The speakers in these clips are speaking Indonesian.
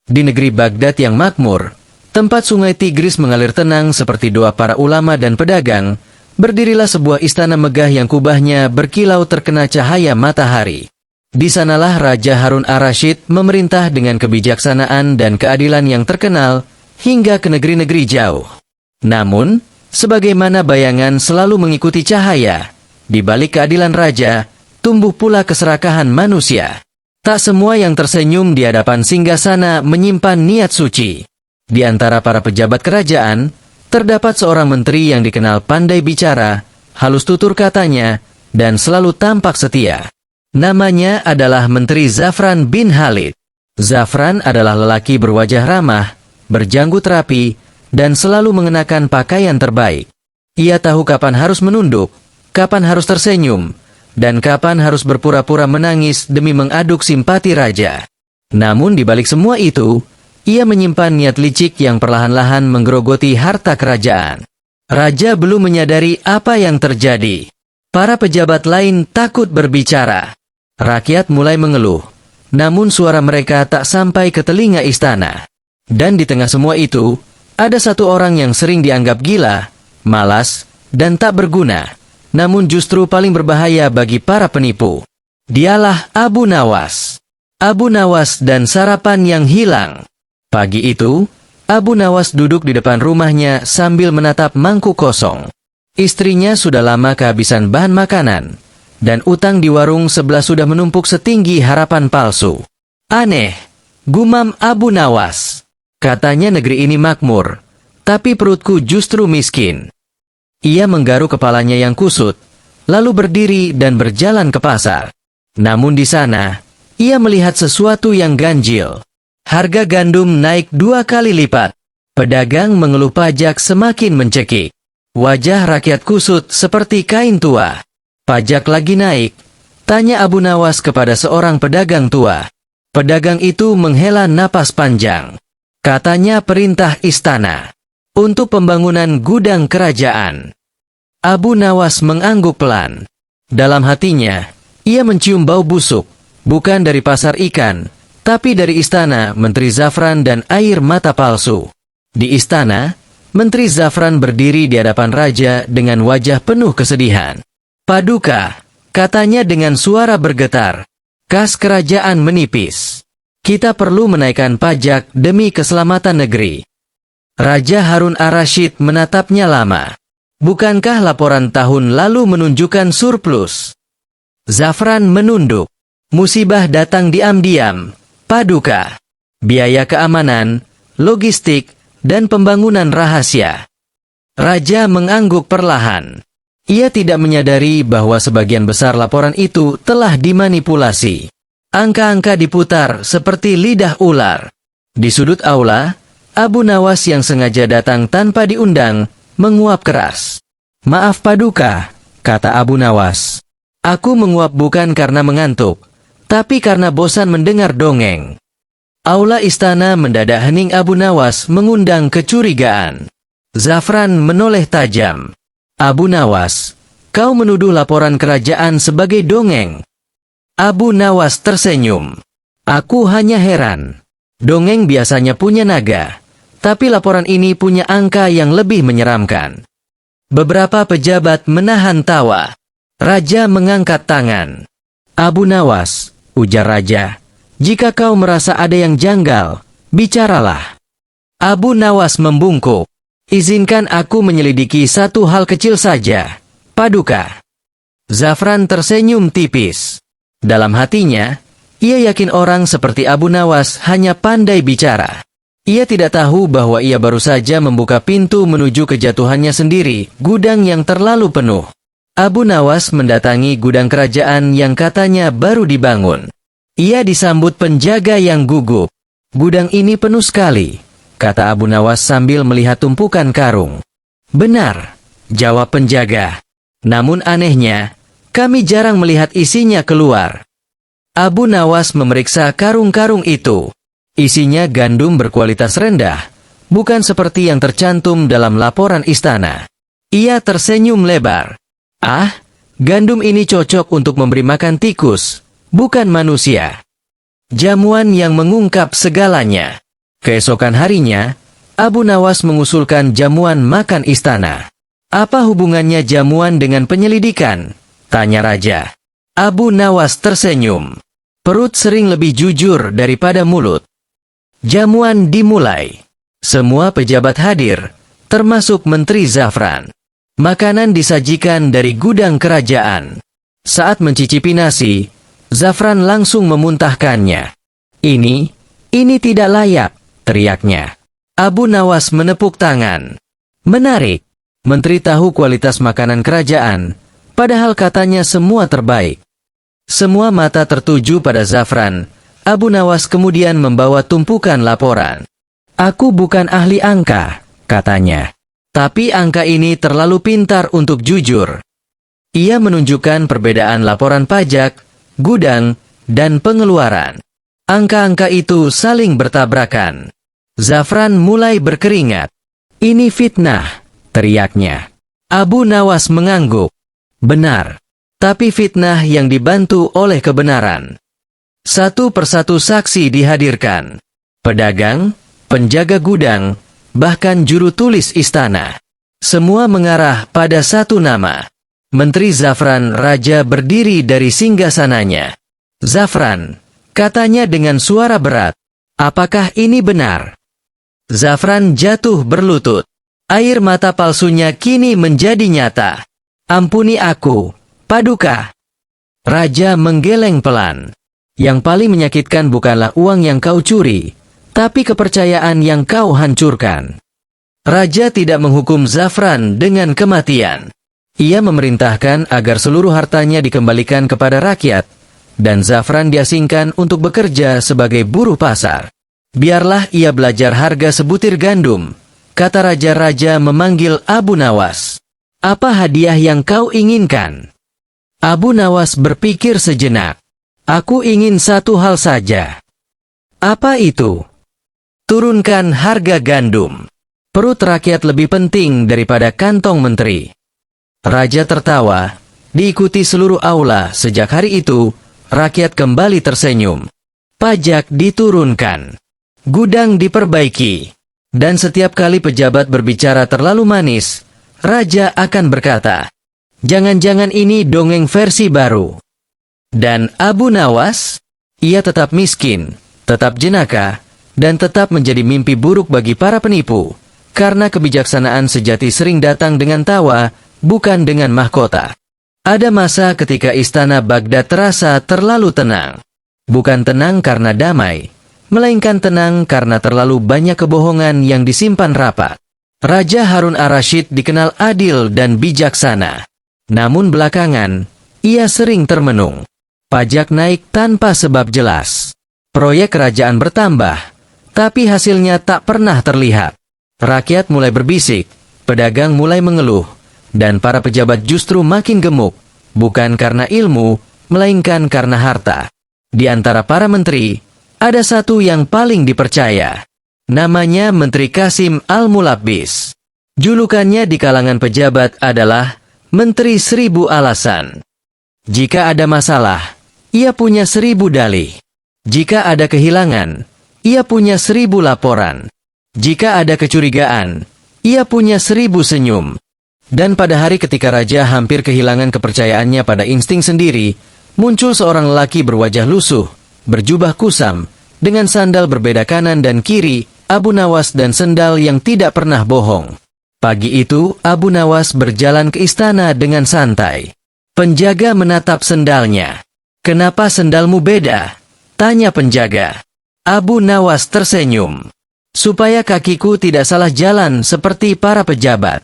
Di negeri Baghdad yang makmur, tempat sungai Tigris mengalir tenang seperti doa para ulama dan pedagang, berdirilah sebuah istana megah yang kubahnya berkilau terkena cahaya matahari. Di sanalah Raja Harun ar-Rasyid memerintah dengan kebijaksanaan dan keadilan yang terkenal hingga ke negeri-negeri jauh. Namun, sebagaimana bayangan selalu mengikuti cahaya, di balik keadilan raja, tumbuh pula keserakahan manusia. Tak semua yang tersenyum di hadapan singgasana menyimpan niat suci. Di antara para pejabat kerajaan, terdapat seorang menteri yang dikenal pandai bicara, halus tutur katanya, dan selalu tampak setia. Namanya adalah Menteri Zafran bin Khalid. Zafran adalah lelaki berwajah ramah, berjanggut rapi, dan selalu mengenakan pakaian terbaik. Ia tahu kapan harus menunduk, kapan harus tersenyum, dan kapan harus berpura-pura menangis demi mengaduk simpati raja. Namun di balik semua itu, ia menyimpan niat licik yang perlahan-lahan menggerogoti harta kerajaan. Raja belum menyadari apa yang terjadi. Para pejabat lain takut berbicara. Rakyat mulai mengeluh, namun suara mereka tak sampai ke telinga istana. Dan di tengah semua itu, ada satu orang yang sering dianggap gila, malas, dan tak berguna, namun justru paling berbahaya bagi para penipu. Dialah Abu Nawas. Abu Nawas dan sarapan yang hilang. Pagi itu, Abu Nawas duduk di depan rumahnya sambil menatap mangkuk kosong. Istrinya sudah lama kehabisan bahan makanan, dan utang di warung sebelah sudah menumpuk setinggi harapan palsu. Aneh, gumam Abu Nawas. Katanya negeri ini makmur, tapi perutku justru miskin. Ia menggaruk kepalanya yang kusut, lalu berdiri dan berjalan ke pasar. Namun di sana, ia melihat sesuatu yang ganjil. Harga gandum naik 2 kali lipat. Pedagang mengeluh pajak semakin mencekik. Wajah rakyat kusut seperti kain tua. Pajak lagi naik, tanya Abu Nawas kepada seorang pedagang tua. Pedagang itu menghela napas panjang. Katanya perintah istana untuk pembangunan gudang kerajaan. Abu Nawas mengangguk pelan. Dalam hatinya, ia mencium bau busuk, bukan dari pasar ikan, tapi dari istana Menteri Zafran dan air mata palsu. Di istana, Menteri Zafran berdiri di hadapan raja dengan wajah penuh kesedihan. Paduka, katanya dengan suara bergetar, kas kerajaan menipis. Kita perlu menaikkan pajak demi keselamatan negeri. Raja Harun ar-Rasyid menatapnya lama. Bukankah laporan tahun lalu menunjukkan surplus? Zafran menunduk. Musibah datang diam-diam. Paduka, biaya keamanan, logistik, dan pembangunan rahasia. Raja mengangguk perlahan. Ia tidak menyadari bahwa sebagian besar laporan itu telah dimanipulasi. Angka-angka diputar seperti lidah ular. Di sudut aula, Abu Nawas yang sengaja datang tanpa diundang, menguap keras. Maaf Paduka, kata Abu Nawas. Aku menguap bukan karena mengantuk, tapi karena bosan mendengar dongeng. Aula istana mendadak hening. Abu Nawas mengundang kecurigaan. Zafran menoleh tajam. Abu Nawas, kau menuduh laporan kerajaan sebagai dongeng. Abu Nawas tersenyum. Aku hanya heran. Dongeng biasanya punya naga, tapi laporan ini punya angka yang lebih menyeramkan. Beberapa pejabat menahan tawa. Raja mengangkat tangan. Abu Nawas, ujar raja, jika kau merasa ada yang janggal, bicaralah. Abu Nawas membungkuk. Izinkan aku menyelidiki satu hal kecil saja, Paduka. Zafran tersenyum tipis. Dalam hatinya, ia yakin orang seperti Abu Nawas hanya pandai bicara. Ia tidak tahu bahwa ia baru saja membuka pintu menuju kejatuhannya sendiri, gudang yang terlalu penuh. Abu Nawas mendatangi gudang kerajaan yang katanya baru dibangun. Ia disambut penjaga yang gugup. Gudang ini penuh sekali, kata Abu Nawas sambil melihat tumpukan karung. Benar, jawab penjaga. Namun anehnya, kami jarang melihat isinya keluar. Abu Nawas memeriksa karung-karung itu. Isinya gandum berkualitas rendah, bukan seperti yang tercantum dalam laporan istana. Ia tersenyum lebar. Ah, gandum ini cocok untuk memberi makan tikus, bukan manusia. Jamuan yang mengungkap segalanya. Keesokan harinya, Abu Nawas mengusulkan jamuan makan istana. Apa hubungannya jamuan dengan penyelidikan? Tanya raja. Abu Nawas tersenyum. Perut sering lebih jujur daripada mulut. Jamuan dimulai. Semua pejabat hadir, termasuk Menteri Zafran. Makanan disajikan dari gudang kerajaan. Saat mencicipi nasi, Zafran langsung memuntahkannya. Ini tidak layak, teriaknya. Abu Nawas menepuk tangan. Menarik. Menteri tahu kualitas makanan kerajaan, padahal katanya semua terbaik. Semua mata tertuju pada Zafran. Abu Nawas kemudian membawa tumpukan laporan. Aku bukan ahli angka, katanya. Tapi angka ini terlalu pintar untuk jujur. Ia menunjukkan perbedaan laporan pajak, gudang, dan pengeluaran. Angka-angka itu saling bertabrakan. Zafran mulai berkeringat. Ini fitnah, teriaknya. Abu Nawas mengangguk. Benar. Tapi fitnah yang dibantu oleh kebenaran. Satu persatu saksi dihadirkan. Pedagang, penjaga gudang, bahkan juru tulis istana. Semua mengarah pada satu nama. Menteri Zafran Raja berdiri dari singgasananya. Zafran, katanya dengan suara berat. Apakah ini benar? Zafran jatuh berlutut. Air mata palsunya kini menjadi nyata. Ampuni aku, Paduka. Raja menggeleng pelan. Yang paling menyakitkan bukanlah uang yang kau curi, tapi kepercayaan yang kau hancurkan. Raja tidak menghukum Zafran dengan kematian. Ia memerintahkan agar seluruh hartanya dikembalikan kepada rakyat, dan Zafran diasingkan untuk bekerja sebagai buruh pasar. Biarlah ia belajar harga sebutir gandum, kata raja-raja memanggil Abu Nawas. Apa hadiah yang kau inginkan? Abu Nawas berpikir sejenak. Aku ingin satu hal saja. Apa itu? Turunkan harga gandum. Perut rakyat lebih penting daripada kantong menteri. Raja tertawa, diikuti seluruh aula. Sejak hari itu, rakyat kembali tersenyum. Pajak diturunkan. Gudang diperbaiki. Dan setiap kali pejabat berbicara terlalu manis, Raja akan berkata, jangan-jangan ini dongeng versi baru. Dan Abu Nawas, ia tetap miskin, tetap jenaka, dan tetap menjadi mimpi buruk bagi para penipu, karena kebijaksanaan sejati sering datang dengan tawa, bukan dengan mahkota. Ada masa ketika istana Baghdad terasa terlalu tenang. Bukan tenang karena damai, melainkan tenang karena terlalu banyak kebohongan yang disimpan rapat. Raja Harun ar-Rasyid dikenal adil dan bijaksana. Namun belakangan, ia sering termenung. Pajak naik tanpa sebab jelas. Proyek kerajaan bertambah, tapi hasilnya tak pernah terlihat. Rakyat mulai berbisik, pedagang mulai mengeluh, dan para pejabat justru makin gemuk, bukan karena ilmu, melainkan karena harta. Di antara para menteri, ada satu yang paling dipercaya. Namanya Menteri Qasim Al-Mulabbis. Julukannya di kalangan pejabat adalah Menteri 1000 Alasan. Jika ada masalah, ia punya 1000 dalih. Jika ada kehilangan, ia punya 1000 laporan. Jika ada kecurigaan, ia punya 1000 senyum. Dan pada hari ketika raja hampir kehilangan kepercayaannya pada insting sendiri, muncul seorang lelaki berwajah lusuh, berjubah kusam, dengan sandal berbeda kanan dan kiri, Abu Nawas dan sendal yang tidak pernah bohong. Pagi itu, Abu Nawas berjalan ke istana dengan santai. Penjaga menatap sendalnya. Kenapa sendalmu beda? Tanya penjaga. Abu Nawas tersenyum. Supaya kakiku tidak salah jalan seperti para pejabat.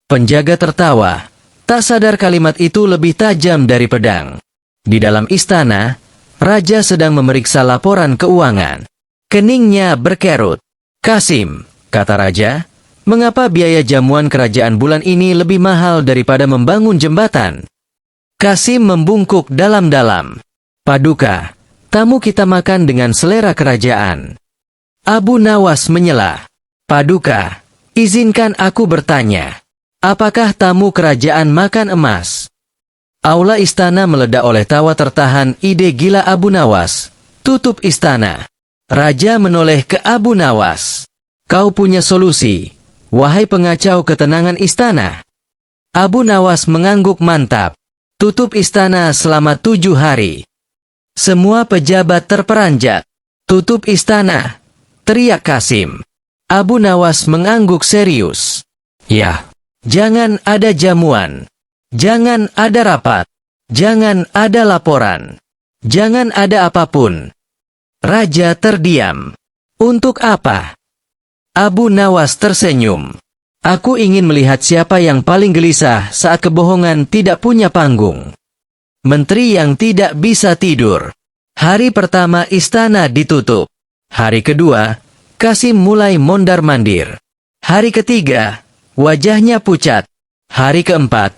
Penjaga tertawa. Tak sadar kalimat itu lebih tajam dari pedang. Di dalam istana, raja sedang memeriksa laporan keuangan. Keningnya berkerut. Qasim, kata raja, mengapa biaya jamuan kerajaan bulan ini lebih mahal daripada membangun jembatan? Qasim membungkuk dalam-dalam. Paduka, tamu kita makan dengan selera kerajaan. Abu Nawas menyela. Paduka, izinkan aku bertanya. Apakah tamu kerajaan makan emas? Aula istana meledak oleh tawa tertahan ide gila Abu Nawas. Tutup istana. Raja menoleh ke Abu Nawas. Kau punya solusi, wahai pengacau ketenangan istana. Abu Nawas mengangguk mantap. Tutup istana selama 7 hari. Semua pejabat terperanjat. Tutup istana, teriak Qasim. Abu Nawas mengangguk serius. Ya, jangan ada jamuan. Jangan ada rapat. Jangan ada laporan. Jangan ada apapun. Raja terdiam. Untuk apa? Abu Nawas tersenyum. Aku ingin melihat siapa yang paling gelisah saat kebohongan tidak punya panggung. Menteri yang tidak bisa tidur. Hari pertama istana ditutup. Hari kedua, Qasim mulai mondar-mandir. Hari ketiga, wajahnya pucat. Hari keempat,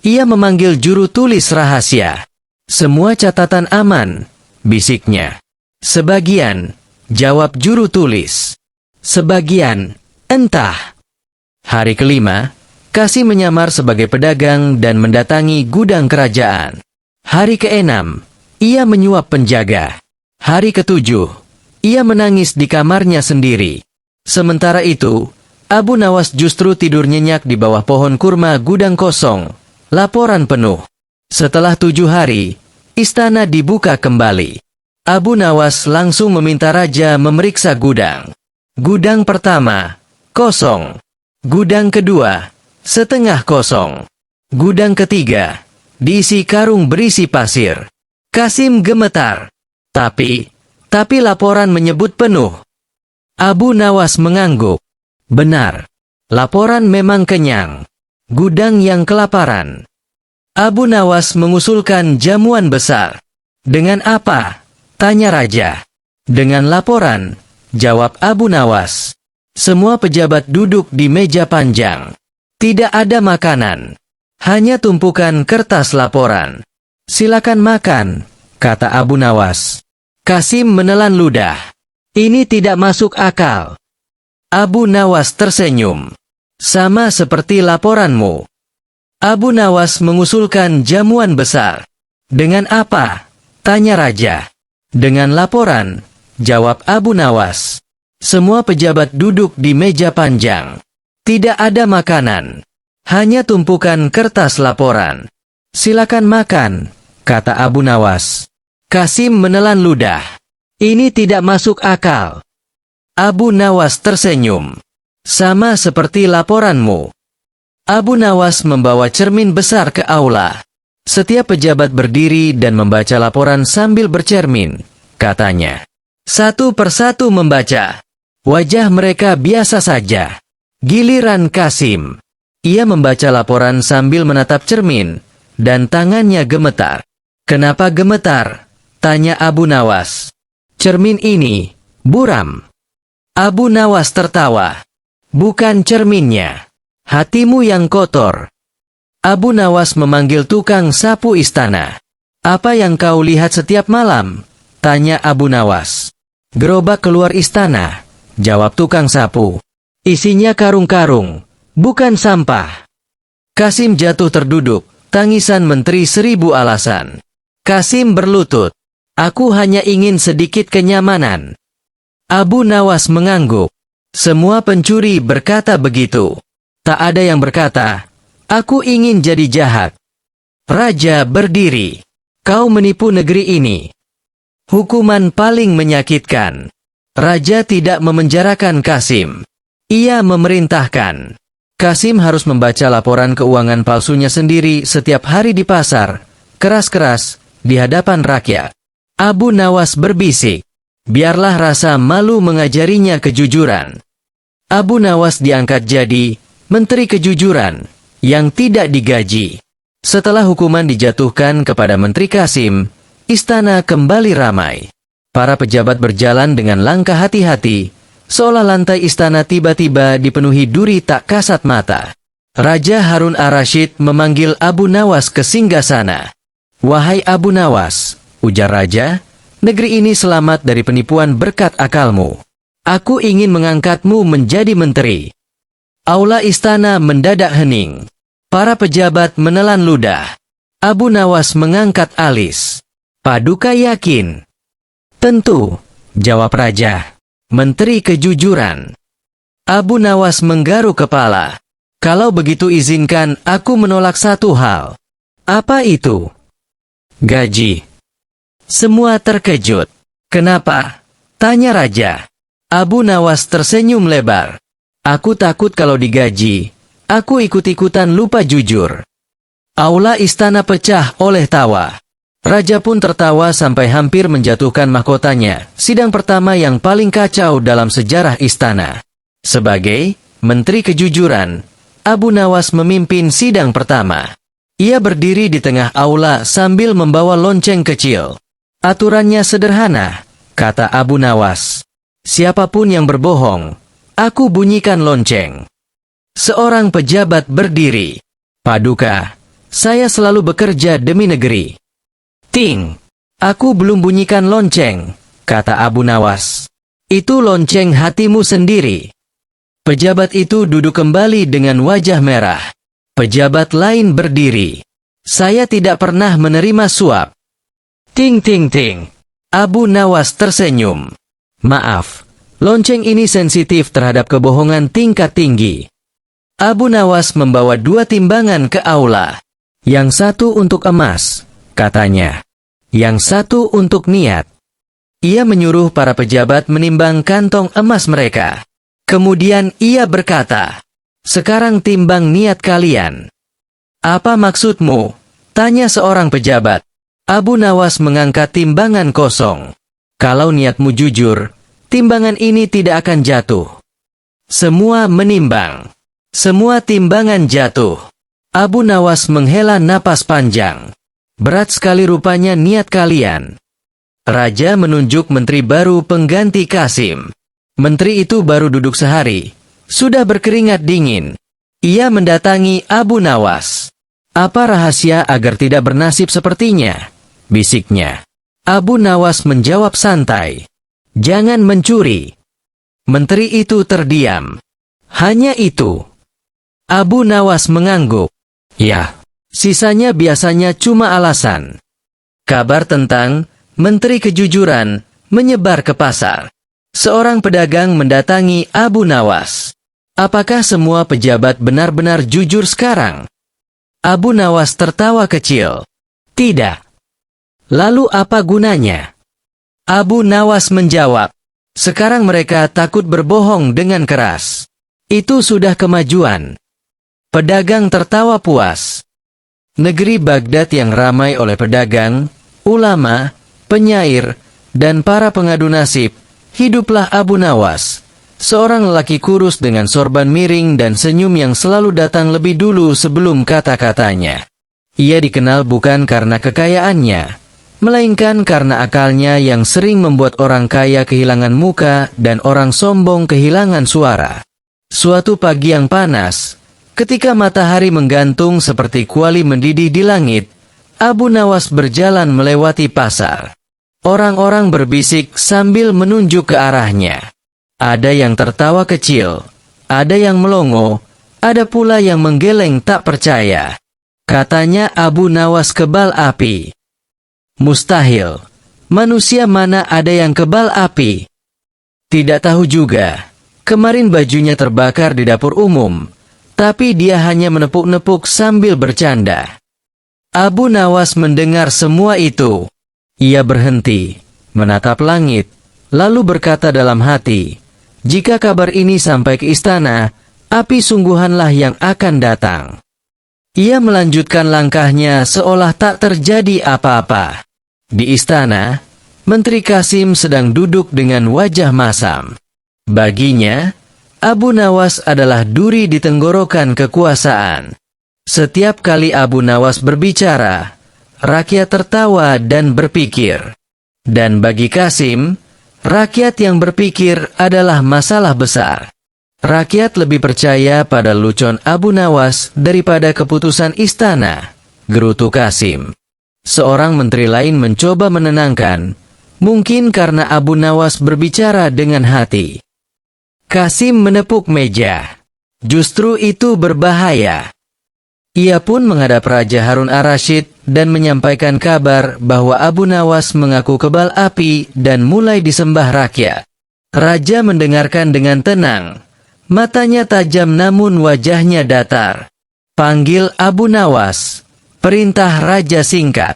ia memanggil juru tulis rahasia. Semua catatan aman, bisiknya. Sebagian, jawab juru tulis. Sebagian, entah. Hari kelima, Qasim menyamar sebagai pedagang dan mendatangi gudang kerajaan. Hari keenam, ia menyuap penjaga. Hari ketujuh, ia menangis di kamarnya sendiri. Sementara itu, Abu Nawas justru tidur nyenyak di bawah pohon kurma gudang kosong. Laporan penuh. Setelah 7 hari, istana dibuka kembali. Abu Nawas langsung meminta raja memeriksa gudang. Gudang pertama, kosong. Gudang kedua, setengah kosong. Gudang ketiga, diisi karung berisi pasir. Qasim gemetar. Tapi laporan menyebut penuh. Abu Nawas mengangguk. Benar, laporan memang kenyang. Gudang yang kelaparan. Abu Nawas mengusulkan jamuan besar. Dengan apa? Tanya raja. Dengan laporan, jawab Abu Nawas. Semua pejabat duduk di meja panjang. Tidak ada makanan. Hanya tumpukan kertas laporan. Silakan makan, kata Abu Nawas. Qasim menelan ludah. Ini tidak masuk akal. Abu Nawas tersenyum. Sama seperti laporanmu. Abu Nawas mengusulkan jamuan besar. Dengan apa? Tanya raja. Dengan laporan, jawab Abu Nawas. Semua pejabat duduk di meja panjang. Tidak ada makanan. Hanya tumpukan kertas laporan. Silakan makan, kata Abu Nawas. Qasim menelan ludah. Ini tidak masuk akal. Abu Nawas tersenyum. Sama seperti laporanmu. Abu Nawas membawa cermin besar ke aula. Setiap pejabat berdiri dan membaca laporan sambil bercermin, katanya. Satu persatu membaca. Wajah mereka biasa saja. Giliran Qasim. Ia membaca laporan sambil menatap cermin, dan tangannya gemetar. Kenapa gemetar? Tanya Abu Nawas. Cermin ini, buram. Abu Nawas tertawa. Bukan cerminnya. Hatimu yang kotor. Abu Nawas memanggil tukang sapu istana. Apa yang kau lihat setiap malam? Tanya Abu Nawas. Gerobak keluar istana. Jawab tukang sapu. Isinya karung-karung, bukan sampah. Qasim jatuh terduduk, tangisan menteri 1000 alasan. Qasim berlutut. Aku hanya ingin sedikit kenyamanan. Abu Nawas mengangguk. Semua pencuri berkata begitu. Tak ada yang berkata, aku ingin jadi jahat. Raja berdiri. Kau menipu negeri ini. Hukuman paling menyakitkan. Raja tidak memenjarakan Qasim. Ia memerintahkan. Qasim harus membaca laporan keuangan palsunya sendiri setiap hari di pasar, keras-keras, di hadapan rakyat. Abu Nawas berbisik. Biarlah rasa malu mengajarinya kejujuran. Abu Nawas diangkat jadi Menteri Kejujuran yang tidak digaji. Setelah hukuman dijatuhkan kepada Menteri Qasim, istana kembali ramai. Para pejabat berjalan dengan langkah hati-hati, seolah lantai istana tiba-tiba dipenuhi duri tak kasat mata. Raja Harun ar-Rasyid memanggil Abu Nawas ke singgasana. Wahai Abu Nawas, ujar raja, negeri ini selamat dari penipuan berkat akalmu. Aku ingin mengangkatmu menjadi menteri. Aula istana mendadak hening. Para pejabat menelan ludah. Abu Nawas mengangkat alis. Paduka yakin? Tentu, jawab raja. Menteri Kejujuran. Abu Nawas menggaruk kepala. Kalau begitu izinkan aku menolak satu hal. Apa itu? Gaji. Semua terkejut. Kenapa? Tanya raja. Abu Nawas tersenyum lebar. Aku takut kalau digaji, aku ikut-ikutan lupa jujur. Aula istana pecah oleh tawa. Raja pun tertawa sampai hampir menjatuhkan mahkotanya, sidang pertama yang paling kacau dalam sejarah istana. Sebagai Menteri Kejujuran, Abu Nawas memimpin sidang pertama. Ia berdiri di tengah aula sambil membawa lonceng kecil. Aturannya sederhana, kata Abu Nawas. Siapapun yang berbohong, aku bunyikan lonceng. Seorang pejabat berdiri. Paduka, saya selalu bekerja demi negeri. Ting, aku belum bunyikan lonceng, kata Abu Nawas. Itu lonceng hatimu sendiri. Pejabat itu duduk kembali dengan wajah merah. Pejabat lain berdiri. Saya tidak pernah menerima suap. Ting ting ting. Abu Nawas tersenyum. Maaf, lonceng ini sensitif terhadap kebohongan tingkat tinggi. Abu Nawas membawa 2 timbangan ke aula. Yang satu untuk emas, katanya. Yang satu untuk niat. Ia menyuruh para pejabat menimbang kantong emas mereka. Kemudian ia berkata, sekarang timbang niat kalian. Apa maksudmu? Tanya seorang pejabat. Abu Nawas mengangkat timbangan kosong. Kalau niatmu jujur, timbangan ini tidak akan jatuh. Semua menimbang. Semua timbangan jatuh. Abu Nawas menghela napas panjang. Berat sekali rupanya niat kalian. Raja menunjuk menteri baru pengganti Kasim. Menteri itu baru duduk sehari. Sudah berkeringat dingin. Ia mendatangi Abu Nawas. Apa rahasia agar tidak bernasib sepertinya? Bisiknya. Abu Nawas menjawab santai. Jangan mencuri. Menteri itu terdiam. Hanya itu. Abu Nawas mengangguk. Ya, sisanya biasanya cuma alasan. Kabar tentang Menteri Kejujuran menyebar ke pasar. Seorang pedagang mendatangi Abu Nawas. Apakah semua pejabat benar-benar jujur sekarang? Abu Nawas tertawa kecil. Tidak. Lalu apa gunanya? Abu Nawas menjawab. Sekarang mereka takut berbohong dengan keras. Itu sudah kemajuan. Pedagang tertawa puas. Negeri Baghdad yang ramai oleh pedagang, ulama, penyair, dan para pengadu nasib, hiduplah Abu Nawas. Seorang lelaki kurus dengan sorban miring dan senyum yang selalu datang lebih dulu sebelum kata-katanya. Ia dikenal bukan karena kekayaannya, melainkan karena akalnya yang sering membuat orang kaya kehilangan muka dan orang sombong kehilangan suara. Suatu pagi yang panas, ketika matahari menggantung seperti kuali mendidih di langit, Abu Nawas berjalan melewati pasar. Orang-orang berbisik sambil menunjuk ke arahnya. Ada yang tertawa kecil, ada yang melongo, ada pula yang menggeleng tak percaya. Katanya Abu Nawas kebal api. Mustahil. Manusia mana ada yang kebal api? Tidak tahu juga. Kemarin bajunya terbakar di dapur umum, tapi dia hanya menepuk-nepuk sambil bercanda. Abu Nawas mendengar semua itu. Ia berhenti, menatap langit, lalu berkata dalam hati, jika kabar ini sampai ke istana, api sungguhanlah yang akan datang. Ia melanjutkan langkahnya seolah tak terjadi apa-apa. Di istana, Menteri Kasim sedang duduk dengan wajah masam. Baginya, Abu Nawas adalah duri di tenggorokan kekuasaan. Setiap kali Abu Nawas berbicara, rakyat tertawa dan berpikir. Dan bagi Kasim, rakyat yang berpikir adalah masalah besar. Rakyat lebih percaya pada lucon Abu Nawas daripada keputusan istana, gerutu Kasim. Seorang menteri lain mencoba menenangkan, mungkin karena Abu Nawas berbicara dengan hati. Kasim menepuk meja. Justru itu berbahaya. Ia pun menghadap Raja Harun ar-Rasyid dan menyampaikan kabar bahwa Abu Nawas mengaku kebal api dan mulai disembah rakyat. Raja mendengarkan dengan tenang. Matanya tajam namun wajahnya datar. "Panggil Abu Nawas," perintah Raja singkat.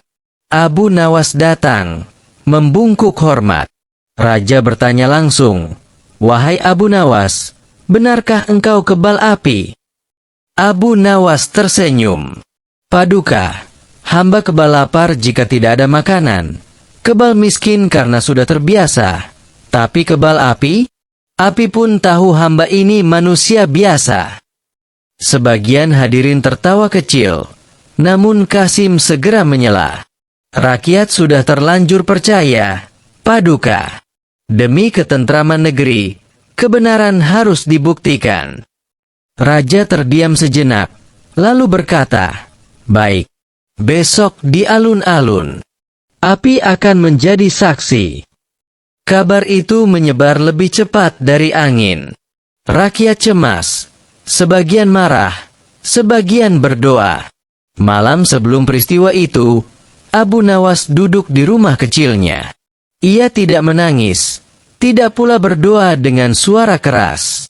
Abu Nawas datang, membungkuk hormat. Raja bertanya langsung, "Wahai Abu Nawas, benarkah engkau kebal api?" Abu Nawas tersenyum. "Paduka, hamba kebal lapar jika tidak ada makanan. Kebal miskin karena sudah terbiasa. Tapi kebal api? Api pun tahu hamba ini manusia biasa." Sebagian hadirin tertawa kecil, namun Qasim segera menyela. "Rakyat sudah terlanjur percaya, Paduka. Demi ketentraman negeri, kebenaran harus dibuktikan." Raja terdiam sejenak, lalu berkata, "Baik, besok di alun-alun, api akan menjadi saksi." Kabar itu menyebar lebih cepat dari angin. Rakyat cemas, sebagian marah, sebagian berdoa. Malam sebelum peristiwa itu, Abu Nawas duduk di rumah kecilnya. Ia tidak menangis, tidak pula berdoa dengan suara keras.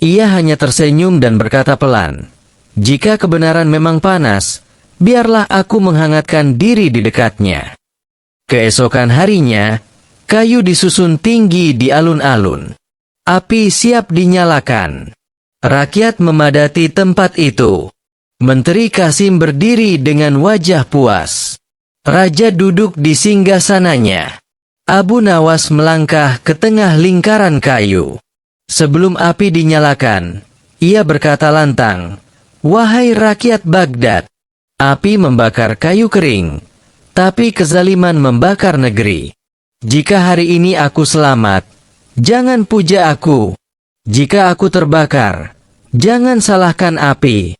Ia hanya tersenyum dan berkata pelan, "Jika kebenaran memang panas, biarlah aku menghangatkan diri di dekatnya." Keesokan harinya, kayu disusun tinggi di alun-alun. Api siap dinyalakan. Rakyat memadati tempat itu. Menteri Qasim berdiri dengan wajah puas. Raja duduk di singgasananya. Abu Nawas melangkah ke tengah lingkaran kayu. Sebelum api dinyalakan, ia berkata lantang, "Wahai rakyat Baghdad, api membakar kayu kering, tapi kezaliman membakar negeri. Jika hari ini aku selamat, jangan puja aku. Jika aku terbakar, jangan salahkan api."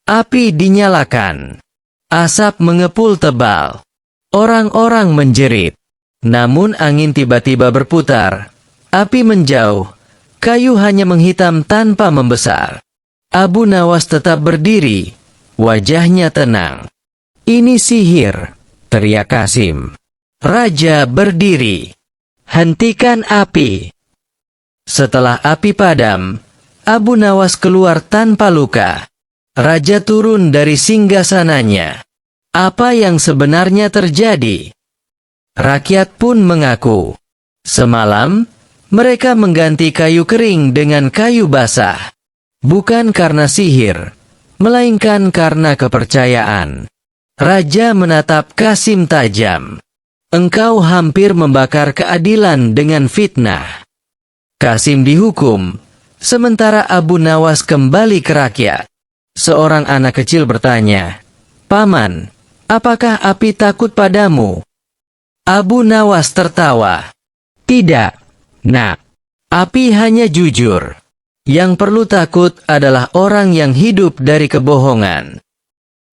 Api dinyalakan. Asap mengepul tebal. Orang-orang menjerit. Namun angin tiba-tiba berputar. Api menjauh. Kayu hanya menghitam tanpa membesar. Abu Nawas tetap berdiri. Wajahnya tenang. "Ini sihir," teriak Qasim. Raja berdiri. "Hentikan api." Setelah api padam, Abu Nawas keluar tanpa luka. Raja turun dari singgasananya. Apa yang sebenarnya terjadi? Rakyat pun mengaku. Semalam, mereka mengganti kayu kering dengan kayu basah. Bukan karena sihir, melainkan karena kepercayaan. Raja menatap Qasim tajam. "Engkau hampir membakar keadilan dengan fitnah." Qasim dihukum, sementara Abu Nawas kembali ke rakyat. Seorang anak kecil bertanya, "Paman, apakah api takut padamu?" Abu Nawas tertawa. "Tidak, Nak. Api hanya jujur. Yang perlu takut adalah orang yang hidup dari kebohongan."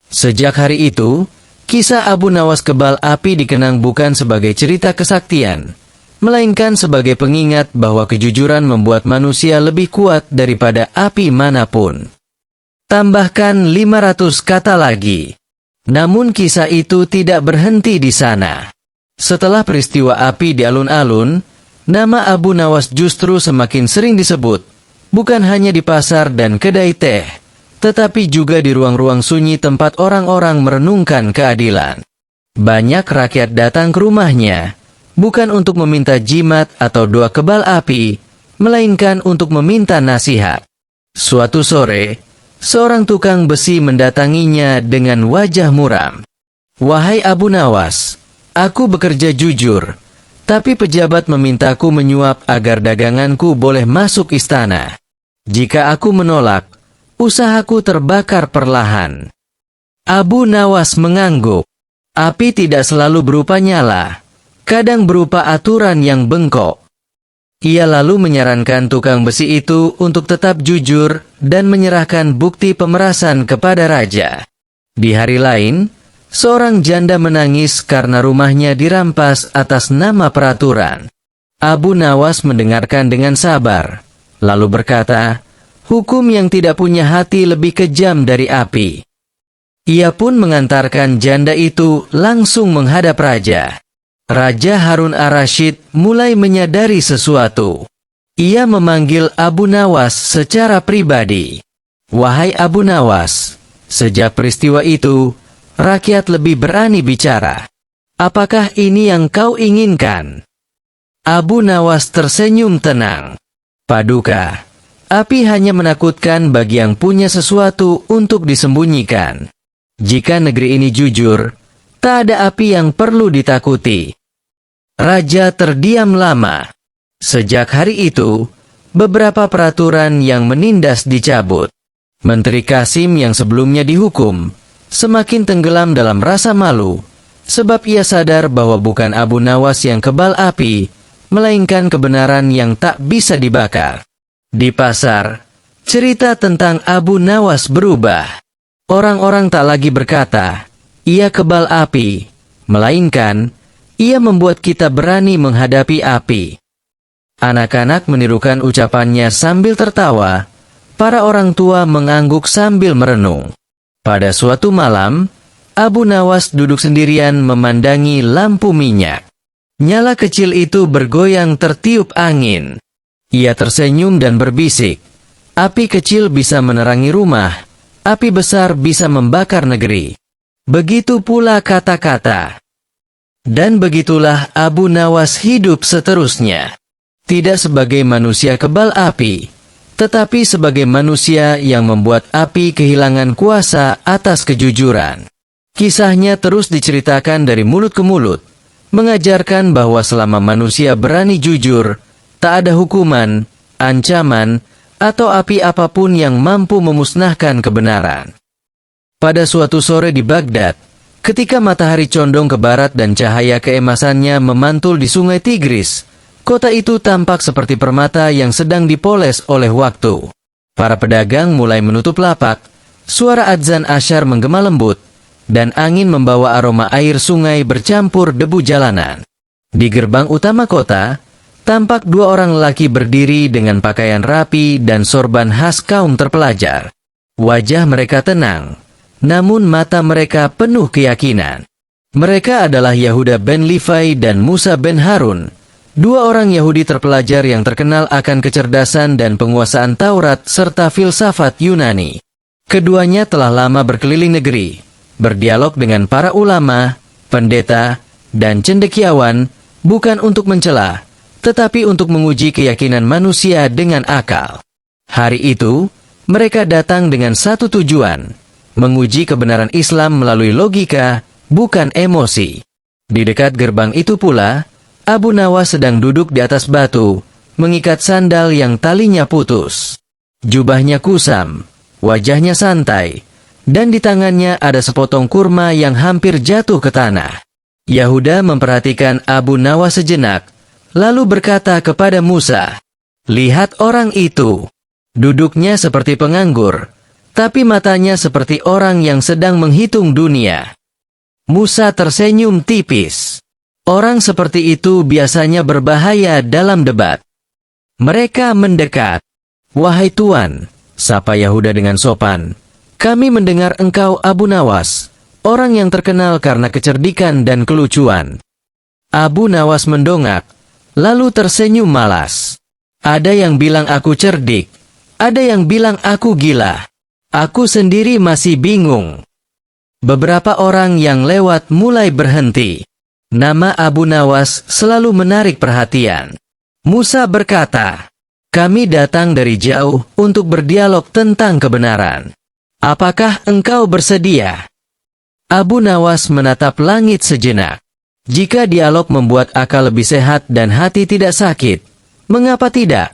Sejak hari itu, kisah Abu Nawas kebal api dikenang bukan sebagai cerita kesaktian, melainkan sebagai pengingat bahwa kejujuran membuat manusia lebih kuat daripada api manapun. Tambahkan 500 kata lagi. Namun kisah itu tidak berhenti di sana. Setelah peristiwa api di alun-alun, nama Abu Nawas justru semakin sering disebut, bukan hanya di pasar dan kedai teh, tetapi juga di ruang-ruang sunyi tempat orang-orang merenungkan keadilan. Banyak rakyat datang ke rumahnya, bukan untuk meminta jimat atau doa kebal api, melainkan untuk meminta nasihat. Suatu sore, seorang tukang besi mendatanginya dengan wajah muram. "Wahai Abu Nawas, aku bekerja jujur, tapi pejabat memintaku menyuap agar daganganku boleh masuk istana. Jika aku menolak, usahaku terbakar perlahan." Abu Nawas mengangguk. Api tidak selalu berupa nyala, kadang berupa aturan yang bengkok. Ia lalu menyarankan tukang besi itu untuk tetap jujur dan menyerahkan bukti pemerasan kepada raja. Di hari lain, seorang janda menangis karena rumahnya dirampas atas nama peraturan. Abu Nawas mendengarkan dengan sabar, lalu berkata, "Hukum yang tidak punya hati lebih kejam dari api." Ia pun mengantarkan janda itu langsung menghadap raja. Raja Harun ar-Rasyid mulai menyadari sesuatu. Ia memanggil Abu Nawas secara pribadi. "Wahai Abu Nawas, sejak peristiwa itu, rakyat lebih berani bicara. Apakah ini yang kau inginkan?" Abu Nawas tersenyum tenang. "Paduka, api hanya menakutkan bagi yang punya sesuatu untuk disembunyikan. Jika negeri ini jujur, tak ada api yang perlu ditakuti." Raja terdiam lama. Sejak hari itu, beberapa peraturan yang menindas dicabut. Menteri Qasim yang sebelumnya dihukum, semakin tenggelam dalam rasa malu, sebab ia sadar bahwa bukan Abu Nawas yang kebal api, melainkan kebenaran yang tak bisa dibakar. Di pasar, cerita tentang Abu Nawas berubah. Orang-orang tak lagi berkata, "Ia kebal api," melainkan, "Ia membuat kita berani menghadapi api." Anak-anak menirukan ucapannya sambil tertawa. Para orang tua mengangguk sambil merenung. Pada suatu malam, Abu Nawas duduk sendirian memandangi lampu minyak. Nyala kecil itu bergoyang tertiup angin. Ia tersenyum dan berbisik, "Api kecil bisa menerangi rumah, api besar bisa membakar negeri." Begitu pula kata-kata. Dan begitulah Abu Nawas hidup seterusnya. Tidak sebagai manusia kebal api, tetapi sebagai manusia yang membuat api kehilangan kuasa atas kejujuran. Kisahnya terus diceritakan dari mulut ke mulut, mengajarkan bahwa selama manusia berani jujur, tak ada hukuman, ancaman, atau api apapun yang mampu memusnahkan kebenaran. Pada suatu sore di Baghdad, ketika matahari condong ke barat dan cahaya keemasannya memantul di sungai Tigris, kota itu tampak seperti permata yang sedang dipoles oleh waktu. Para pedagang mulai menutup lapak, suara adzan asyar menggema lembut, dan angin membawa aroma air sungai bercampur debu jalanan. Di gerbang utama kota, tampak dua orang lelaki berdiri dengan pakaian rapi dan sorban khas kaum terpelajar. Wajah mereka tenang, namun mata mereka penuh keyakinan. Mereka adalah Yahuda bin Livai dan Musa bin Harun, dua orang Yahudi terpelajar yang terkenal akan kecerdasan dan penguasaan Taurat serta filsafat Yunani. Keduanya telah lama berkeliling negeri, berdialog dengan para ulama, pendeta, dan cendekiawan, bukan untuk mencela, tetapi untuk menguji keyakinan manusia dengan akal. Hari itu, mereka datang dengan satu tujuan, menguji kebenaran Islam melalui logika, bukan emosi. Di dekat gerbang itu pula, Abu Nawas sedang duduk di atas batu, mengikat sandal yang talinya putus. Jubahnya kusam, wajahnya santai, dan di tangannya ada sepotong kurma yang hampir jatuh ke tanah. Yahuda memperhatikan Abu Nawas sejenak, lalu berkata kepada Musa, "Lihat orang itu. Duduknya seperti penganggur, tapi matanya seperti orang yang sedang menghitung dunia." Musa tersenyum tipis. Orang seperti itu biasanya berbahaya dalam debat. Mereka mendekat. "Wahai Tuan," sapa Yahuda dengan sopan, "kami mendengar engkau Abu Nawas, orang yang terkenal karena kecerdikan dan kelucuan." Abu Nawas mendongak, lalu tersenyum malas. "Ada yang bilang aku cerdik, ada yang bilang aku gila. Aku sendiri masih bingung." Beberapa orang yang lewat mulai berhenti. Nama Abu Nawas selalu menarik perhatian. Musa berkata, "Kami datang dari jauh untuk berdialog tentang kebenaran. Apakah engkau bersedia?" Abu Nawas menatap langit sejenak. Jika dialog membuat akal lebih sehat dan hati tidak sakit, mengapa tidak?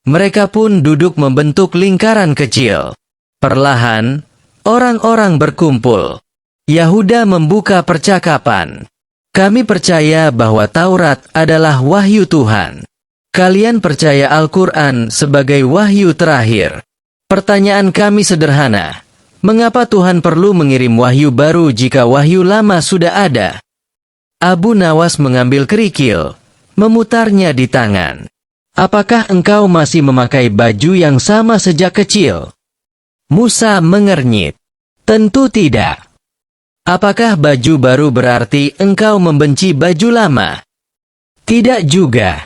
Mereka pun duduk membentuk lingkaran kecil. Perlahan, orang-orang berkumpul. Yahuda membuka percakapan. "Kami percaya bahwa Taurat adalah wahyu Tuhan. Kalian percaya Al-Quran sebagai wahyu terakhir. Pertanyaan kami sederhana. Mengapa Tuhan perlu mengirim wahyu baru jika wahyu lama sudah ada?" Abu Nawas mengambil kerikil, memutarnya di tangan. "Apakah engkau masih memakai baju yang sama sejak kecil?" Musa mengernyit. Tentu tidak. Apakah baju baru berarti engkau membenci baju lama? Tidak juga.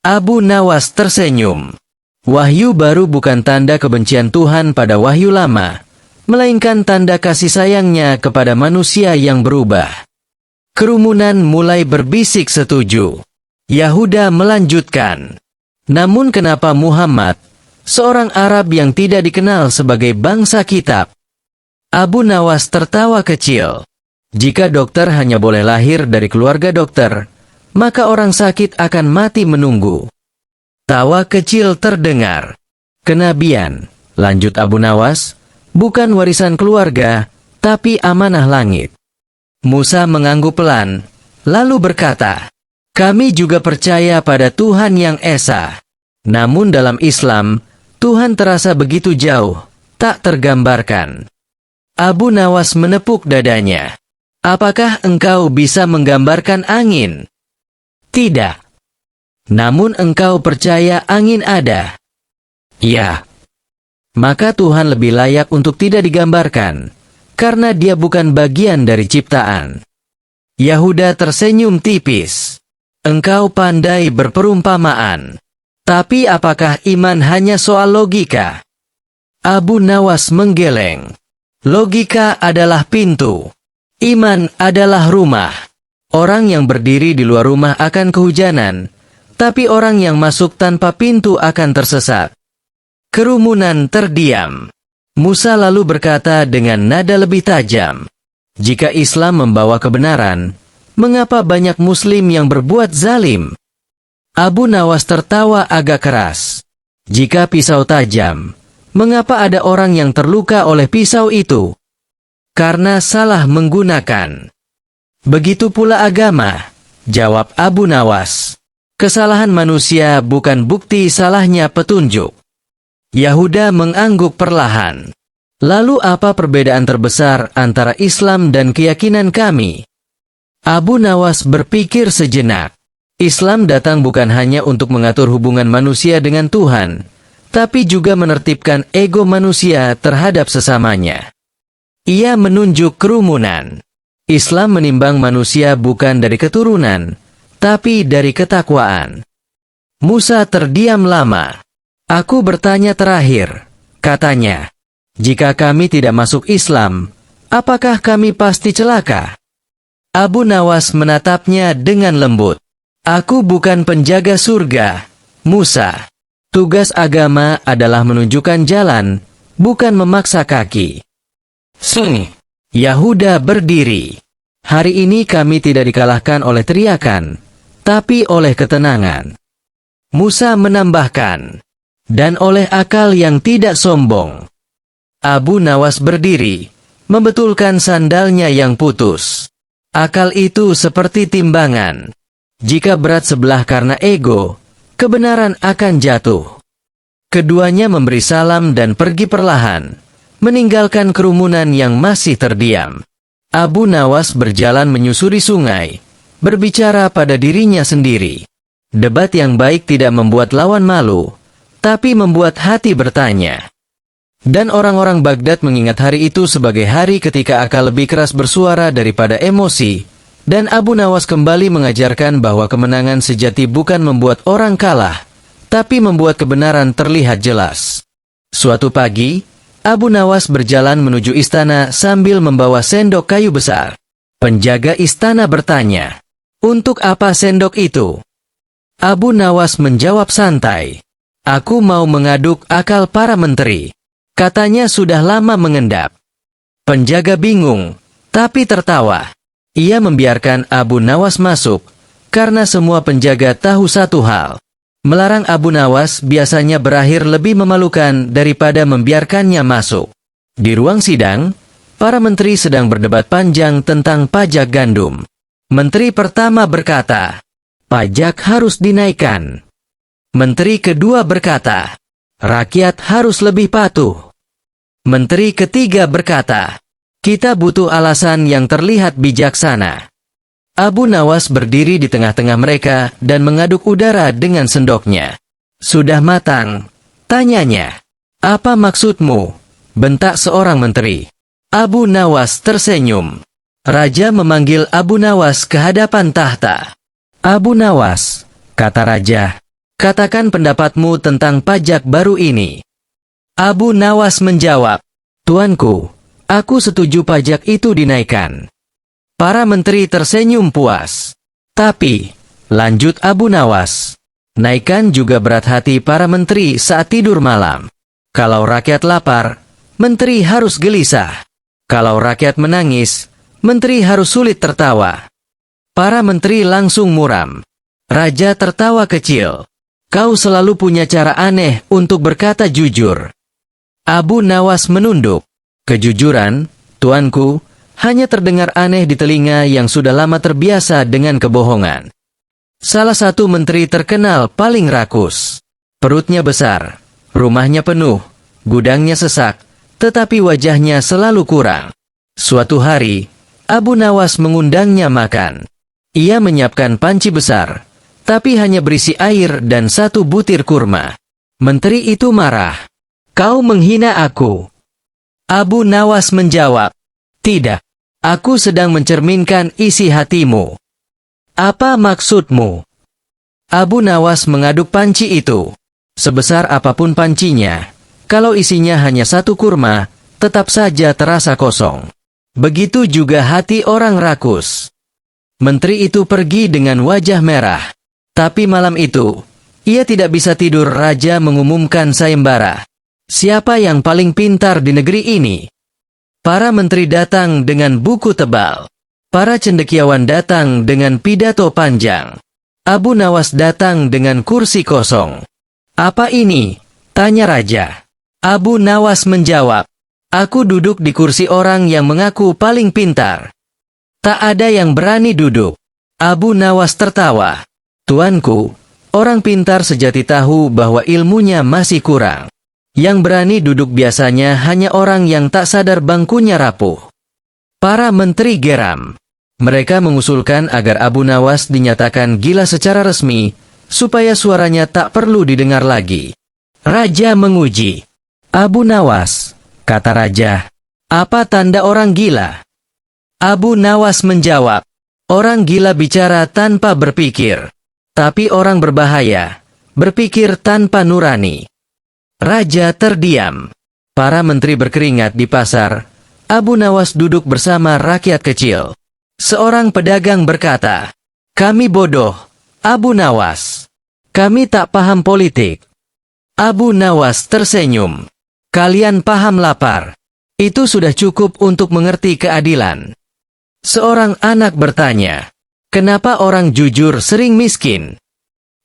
Abu Nawas tersenyum. Wahyu baru bukan tanda kebencian Tuhan pada wahyu lama, melainkan tanda kasih sayangnya kepada manusia yang berubah. Kerumunan mulai berbisik setuju. Yahuda melanjutkan. Namun kenapa Muhammad, seorang Arab yang tidak dikenal sebagai bangsa kitab? Abu Nawas tertawa kecil. Jika dokter hanya boleh lahir dari keluarga dokter, maka orang sakit akan mati menunggu. Tawa kecil terdengar. Kenabian, lanjut Abu Nawas, bukan warisan keluarga, tapi amanah langit. Musa mengangguk pelan, lalu berkata, kami juga percaya pada Tuhan yang Esa. Namun dalam Islam, Tuhan terasa begitu jauh, tak tergambarkan. Abu Nawas menepuk dadanya. Apakah engkau bisa menggambarkan angin? Tidak. Namun engkau percaya angin ada? Ya. Maka Tuhan lebih layak untuk tidak digambarkan, karena dia bukan bagian dari ciptaan. Yahuda tersenyum tipis. Engkau pandai berperumpamaan. Tapi apakah iman hanya soal logika? Abu Nawas menggeleng. Logika adalah pintu. Iman adalah rumah. Orang yang berdiri di luar rumah akan kehujanan, tapi orang yang masuk tanpa pintu akan tersesat. Kerumunan terdiam. Musa lalu berkata dengan nada lebih tajam, jika Islam membawa kebenaran, mengapa banyak Muslim yang berbuat zalim? Abu Nawas tertawa agak keras. Jika pisau tajam, mengapa ada orang yang terluka oleh pisau itu? Karena salah menggunakan. Begitu pula agama, jawab Abu Nawas. Kesalahan manusia bukan bukti salahnya petunjuk. Yahuda mengangguk perlahan. Lalu apa perbedaan terbesar antara Islam dan keyakinan kami? Abu Nawas berpikir sejenak. Islam datang bukan hanya untuk mengatur hubungan manusia dengan Tuhan, tapi juga menertibkan ego manusia terhadap sesamanya. Ia menunjuk kerumunan. Islam menimbang manusia bukan dari keturunan, tapi dari ketakwaan. Musa terdiam lama. Aku bertanya terakhir, katanya. Jika kami tidak masuk Islam, apakah kami pasti celaka? Abu Nawas menatapnya dengan lembut. Aku bukan penjaga surga, Musa. Tugas agama adalah menunjukkan jalan, bukan memaksa kaki. Sunni. Yahuda berdiri. Hari ini kami tidak dikalahkan oleh teriakan, tapi oleh ketenangan. Musa menambahkan, dan oleh akal yang tidak sombong. Abu Nawas berdiri, membetulkan sandalnya yang putus. Akal itu seperti timbangan. Jika berat sebelah karena ego, kebenaran akan jatuh. Keduanya memberi salam dan pergi perlahan, meninggalkan kerumunan yang masih terdiam. Abu Nawas berjalan menyusuri sungai, berbicara pada dirinya sendiri. Debat yang baik tidak membuat lawan malu, tapi membuat hati bertanya. Dan orang-orang Baghdad mengingat hari itu sebagai hari ketika akal lebih keras bersuara daripada emosi, dan Abu Nawas kembali mengajarkan bahwa kemenangan sejati bukan membuat orang kalah, tapi membuat kebenaran terlihat jelas. Suatu pagi, Abu Nawas berjalan menuju istana sambil membawa sendok kayu besar. Penjaga istana bertanya, "Untuk apa sendok itu?" Abu Nawas menjawab santai, "Aku mau mengaduk akal para menteri. Katanya sudah lama mengendap." Penjaga bingung, tapi tertawa. Ia membiarkan Abu Nawas masuk, karena semua penjaga tahu satu hal. Melarang Abu Nawas biasanya berakhir lebih memalukan daripada membiarkannya masuk. Di ruang sidang, para menteri sedang berdebat panjang tentang pajak gandum. Menteri pertama berkata, "Pajak harus dinaikkan." Menteri kedua berkata, "Rakyat harus lebih patuh." Menteri ketiga berkata, "Kita butuh alasan yang terlihat bijaksana." Abu Nawas berdiri di tengah-tengah mereka dan mengaduk udara dengan sendoknya. "Sudah matang?" tanyanya. "Apa maksudmu?" bentak seorang menteri. Abu Nawas tersenyum. Raja memanggil Abu Nawas ke hadapan tahta. Abu Nawas, kata raja, katakan pendapatmu tentang pajak baru ini. Abu Nawas menjawab, Tuanku, aku setuju pajak itu dinaikkan. Para menteri tersenyum puas. Tapi, lanjut Abu Nawas, naikkan juga berat hati para menteri saat tidur malam. Kalau rakyat lapar, menteri harus gelisah. Kalau rakyat menangis, menteri harus sulit tertawa. Para menteri langsung muram. Raja tertawa kecil. Kau selalu punya cara aneh untuk berkata jujur. Abu Nawas menunduk. Kejujuran, tuanku, hanya terdengar aneh di telinga yang sudah lama terbiasa dengan kebohongan. Salah satu menteri terkenal paling rakus. Perutnya besar, rumahnya penuh, gudangnya sesak, tetapi wajahnya selalu kurang. Suatu hari, Abu Nawas mengundangnya makan. Ia menyiapkan panci besar, tapi hanya berisi air dan 1 butir kurma. Menteri itu marah. Kau menghina aku. Abu Nawas menjawab, tidak, aku sedang mencerminkan isi hatimu. Apa maksudmu? Abu Nawas mengaduk panci itu. Sebesar apapun pancinya, kalau isinya hanya 1 kurma, tetap saja terasa kosong. Begitu juga hati orang rakus. Menteri itu pergi dengan wajah merah. Tapi malam itu, ia tidak bisa tidur. Raja mengumumkan sayembara. Siapa yang paling pintar di negeri ini? Para menteri datang dengan buku tebal. Para cendekiawan datang dengan pidato panjang. Abu Nawas datang dengan kursi kosong. Apa ini? Tanya raja. Abu Nawas menjawab, aku duduk di kursi orang yang mengaku paling pintar. Tak ada yang berani duduk. Abu Nawas tertawa. Tuanku, orang pintar sejati tahu bahwa ilmunya masih kurang. Yang berani duduk biasanya hanya orang yang tak sadar bangkunya rapuh. Para menteri geram. Mereka mengusulkan agar Abu Nawas dinyatakan gila secara resmi, supaya suaranya tak perlu didengar lagi. Raja menguji. Abu Nawas, kata raja, apa tanda orang gila? Abu Nawas menjawab, orang gila bicara tanpa berpikir, tapi orang berbahaya berpikir tanpa nurani. Raja terdiam. Para menteri berkeringat di pasar. Abu Nawas duduk bersama rakyat kecil. Seorang pedagang berkata, kami bodoh, Abu Nawas. Kami tak paham politik. Abu Nawas tersenyum. Kalian paham lapar. Itu sudah cukup untuk mengerti keadilan. Seorang anak bertanya, kenapa orang jujur sering miskin?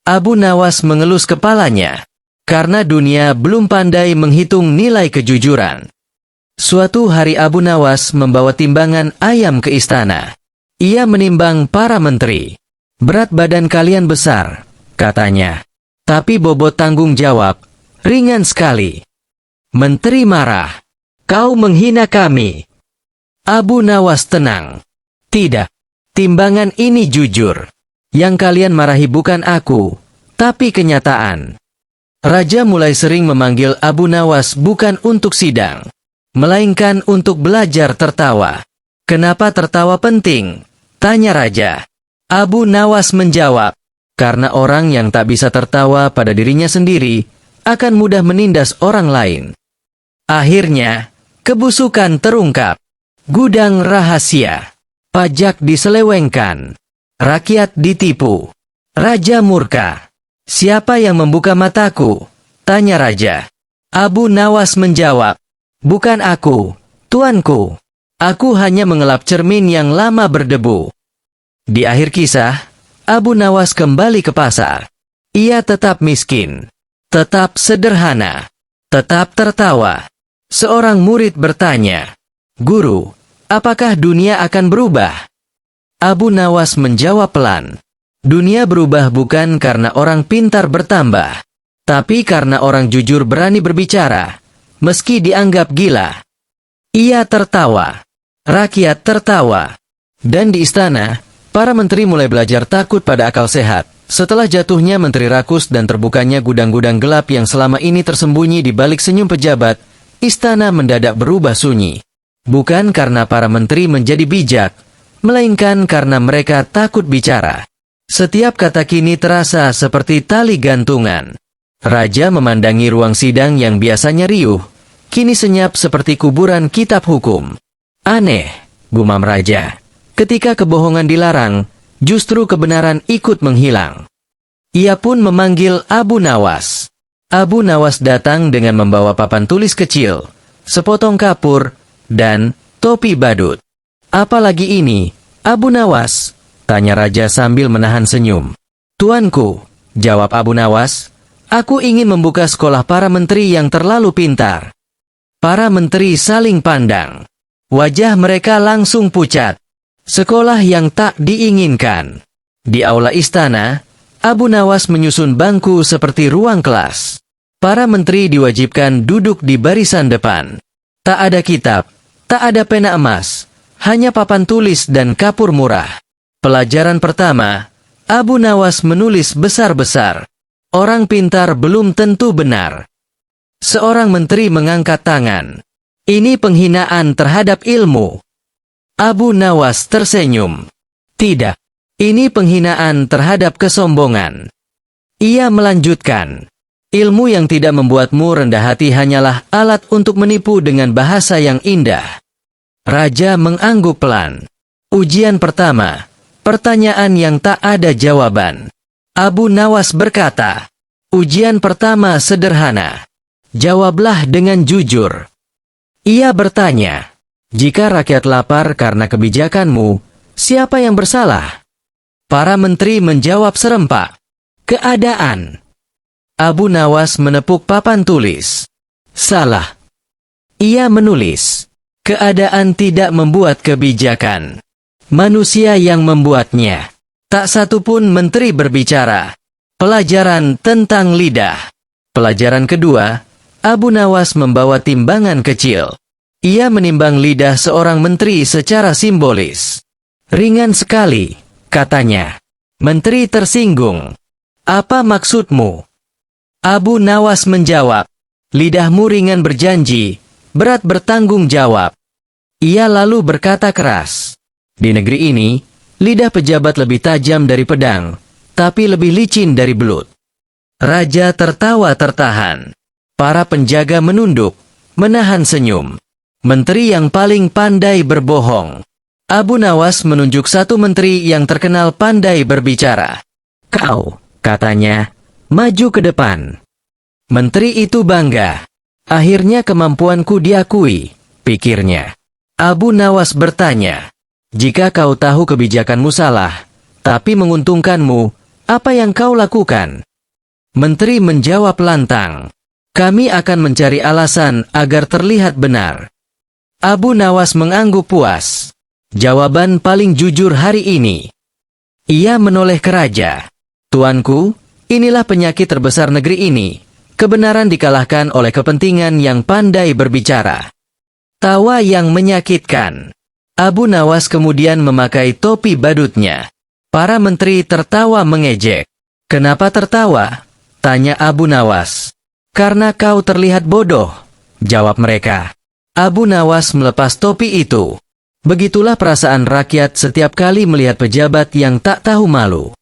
Abu Nawas mengelus kepalanya. Karena dunia belum pandai menghitung nilai kejujuran. Suatu hari Abu Nawas membawa timbangan ayam ke istana. Ia menimbang para menteri. Berat badan kalian besar, katanya. Tapi bobot tanggung jawab ringan sekali. Menteri marah. Kau menghina kami. Abu Nawas tenang. Tidak. Timbangan ini jujur. Yang kalian marahi bukan aku, tapi kenyataan. Raja mulai sering memanggil Abu Nawas bukan untuk sidang, melainkan untuk belajar tertawa. Kenapa tertawa penting? Tanya raja. Abu Nawas menjawab, karena orang yang tak bisa tertawa pada dirinya sendiri, akan mudah menindas orang lain. Akhirnya, kebusukan terungkap. Gudang rahasia. Pajak diselewengkan. Rakyat ditipu. Raja murka. Siapa yang membuka mataku? Tanya raja. Abu Nawas menjawab, bukan aku, tuanku. Aku hanya mengelap cermin yang lama berdebu. Di akhir kisah, Abu Nawas kembali ke pasar. Ia tetap miskin, tetap sederhana, tetap tertawa. Seorang murid bertanya, Guru, apakah dunia akan berubah? Abu Nawas menjawab pelan, dunia berubah bukan karena orang pintar bertambah, tapi karena orang jujur berani berbicara, meski dianggap gila. Ia tertawa, rakyat tertawa, dan di istana, para menteri mulai belajar takut pada akal sehat. Setelah jatuhnya menteri rakus dan terbukanya gudang-gudang gelap yang selama ini tersembunyi di balik senyum pejabat, istana mendadak berubah sunyi. Bukan karena para menteri menjadi bijak, melainkan karena mereka takut bicara. Setiap kata kini terasa seperti tali gantungan. Raja memandangi ruang sidang yang biasanya riuh, kini senyap seperti kuburan kitab hukum. Aneh, gumam raja. Ketika kebohongan dilarang, justru kebenaran ikut menghilang. Ia pun memanggil Abu Nawas. Abu Nawas datang dengan membawa papan tulis kecil, sepotong kapur, dan topi badut. "Apalagi ini, Abu Nawas?" tanya raja sambil menahan senyum. "Tuanku," jawab Abu Nawas, "aku ingin membuka sekolah para menteri yang terlalu pintar." Para menteri saling pandang. Wajah mereka langsung pucat. Sekolah yang tak diinginkan. Di aula istana, Abu Nawas menyusun bangku seperti ruang kelas. Para menteri diwajibkan duduk di barisan depan. Tak ada kitab, tak ada pena emas, hanya papan tulis dan kapur murah. Pelajaran pertama, Abu Nawas menulis besar-besar. "Orang pintar belum tentu benar." Seorang menteri mengangkat tangan. "Ini penghinaan terhadap ilmu." Abu Nawas tersenyum. "Tidak, ini penghinaan terhadap kesombongan." Ia melanjutkan, "Ilmu yang tidak membuatmu rendah hati hanyalah alat untuk menipu dengan bahasa yang indah." Raja mengangguk pelan. Ujian pertama, pertanyaan yang tak ada jawaban. Abu Nawas berkata, "Ujian pertama sederhana. Jawablah dengan jujur." Ia bertanya, "Jika rakyat lapar karena kebijakanmu, siapa yang bersalah?" Para menteri menjawab serempak, "Keadaan." Abu Nawas menepuk papan tulis. "Salah." Ia menulis, "Keadaan tidak membuat kebijakan. Manusia yang membuatnya." Tak satu pun menteri berbicara. Pelajaran tentang lidah. Pelajaran kedua, Abu Nawas membawa timbangan kecil. Ia menimbang lidah seorang menteri secara simbolis. "Ringan sekali," katanya. Menteri tersinggung. "Apa maksudmu?" Abu Nawas menjawab, "Lidahmu ringan berjanji, berat bertanggung jawab." Ia lalu berkata keras, "Di negeri ini, lidah pejabat lebih tajam dari pedang, tapi lebih licin dari belut." Raja tertawa tertahan. Para penjaga menunduk, menahan senyum. Menteri yang paling pandai berbohong. Abu Nawas menunjuk satu menteri yang terkenal pandai berbicara. "Kau," katanya, "maju ke depan." Menteri itu bangga. "Akhirnya kemampuanku diakui," pikirnya. Abu Nawas bertanya, "Jika kau tahu kebijakanmu salah, tapi menguntungkanmu, apa yang kau lakukan?" Menteri menjawab lantang, "Kami akan mencari alasan agar terlihat benar." Abu Nawas mengangguk puas. Jawaban paling jujur hari ini. Ia menoleh ke raja. "Tuanku, inilah penyakit terbesar negeri ini. Kebenaran dikalahkan oleh kepentingan yang pandai berbicara." Tawa yang menyakitkan. Abu Nawas kemudian memakai topi badutnya. Para menteri tertawa mengejek. "Kenapa tertawa?" tanya Abu Nawas. "Karena kau terlihat bodoh," jawab mereka. Abu Nawas melepas topi itu. Begitulah perasaan rakyat setiap kali melihat pejabat yang tak tahu malu.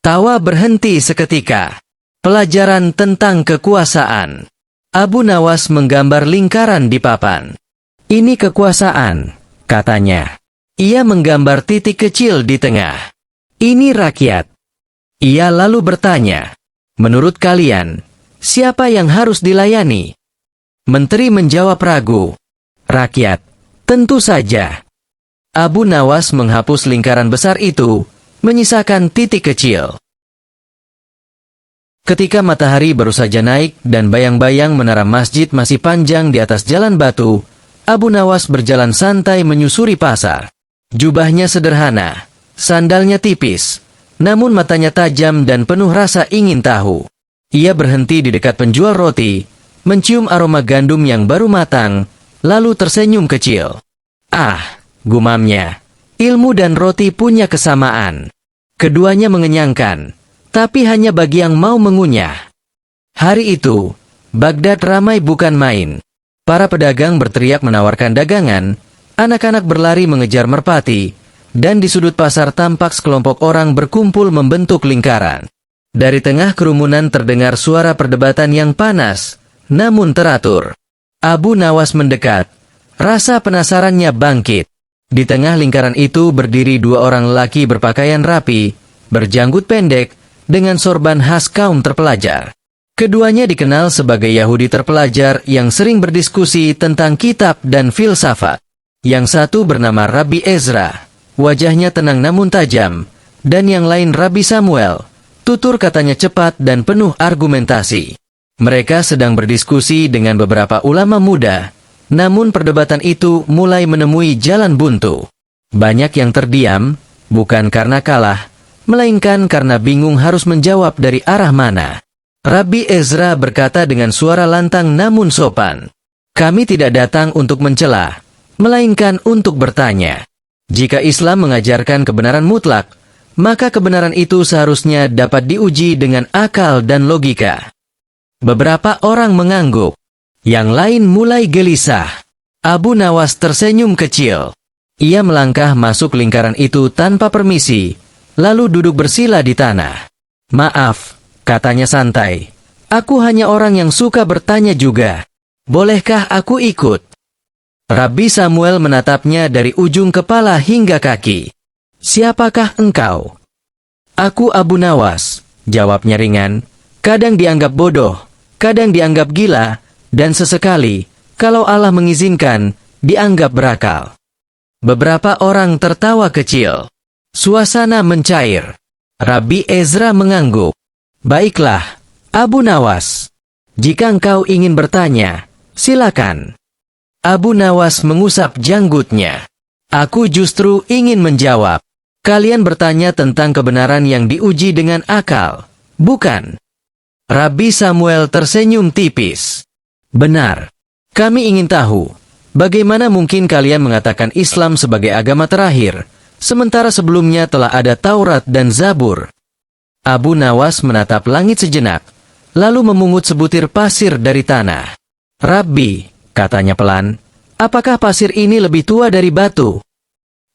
Tawa berhenti seketika. Pelajaran tentang kekuasaan. Abu Nawas menggambar lingkaran di papan. "Ini kekuasaan," katanya. Ia menggambar titik kecil di tengah. "Ini rakyat." Ia lalu bertanya, "Menurut kalian, siapa yang harus dilayani?" Menteri menjawab ragu, "Rakyat, tentu saja." Abu Nawas menghapus lingkaran besar itu, menyisakan titik kecil. Ketika matahari baru saja naik dan bayang-bayang menara masjid masih panjang di atas jalan batu, Abu Nawas berjalan santai menyusuri pasar. Jubahnya sederhana, sandalnya tipis, namun matanya tajam dan penuh rasa ingin tahu. Ia berhenti di dekat penjual roti, mencium aroma gandum yang baru matang, lalu tersenyum kecil. "Ah," gumamnya, "ilmu dan roti punya kesamaan. Keduanya mengenyangkan, tapi hanya bagi yang mau mengunyah." Hari itu, Baghdad ramai bukan main. Para pedagang berteriak menawarkan dagangan, Anak-anak berlari mengejar merpati, dan di sudut pasar tampak sekelompok orang berkumpul membentuk lingkaran. Dari tengah kerumunan terdengar suara perdebatan yang panas, namun teratur. Abu Nawas mendekat. Rasa penasarannya bangkit. Di tengah lingkaran itu berdiri dua orang lelaki berpakaian rapi, berjanggut pendek, dengan sorban khas kaum terpelajar. Keduanya dikenal sebagai Yahudi terpelajar yang sering berdiskusi tentang kitab dan filsafat. Yang satu bernama Rabbi Ezra, wajahnya tenang namun tajam, dan yang lain Rabbi Samuel, tutur katanya cepat dan penuh argumentasi. Mereka sedang berdiskusi dengan beberapa ulama muda, namun perdebatan itu mulai menemui jalan buntu. Banyak yang terdiam, bukan karena kalah, melainkan karena bingung harus menjawab dari arah mana. Rabbi Ezra berkata dengan suara lantang namun sopan, "Kami tidak datang untuk mencela, melainkan untuk bertanya. Jika Islam mengajarkan kebenaran mutlak, maka kebenaran itu seharusnya dapat diuji dengan akal dan logika." Beberapa orang mengangguk. Yang lain mulai gelisah. Abu Nawas tersenyum kecil. Ia melangkah masuk lingkaran itu tanpa permisi, lalu duduk bersila di tanah. "Maaf," katanya santai. "Aku hanya orang yang suka bertanya juga. Bolehkah aku ikut?" Rabbi Samuel menatapnya dari ujung kepala hingga kaki. "Siapakah engkau?" "Aku Abu Nawas," jawabnya ringan. "Kadang dianggap bodoh, kadang dianggap gila, dan sesekali, kalau Allah mengizinkan, dianggap berakal." Beberapa orang tertawa kecil. Suasana mencair. Rabbi Ezra mengangguk. "Baiklah, Abu Nawas. Jika engkau ingin bertanya, silakan." Abu Nawas mengusap janggutnya. "Aku justru ingin menjawab. Kalian bertanya tentang kebenaran yang diuji dengan akal, bukan?" Rabbi Samuel tersenyum tipis. "Benar. Kami ingin tahu, bagaimana mungkin kalian mengatakan Islam sebagai agama terakhir, sementara sebelumnya telah ada Taurat dan Zabur?" Abu Nawas menatap langit sejenak, lalu memungut sebutir pasir dari tanah. "Rabbi," katanya pelan, "apakah pasir ini lebih tua dari batu?"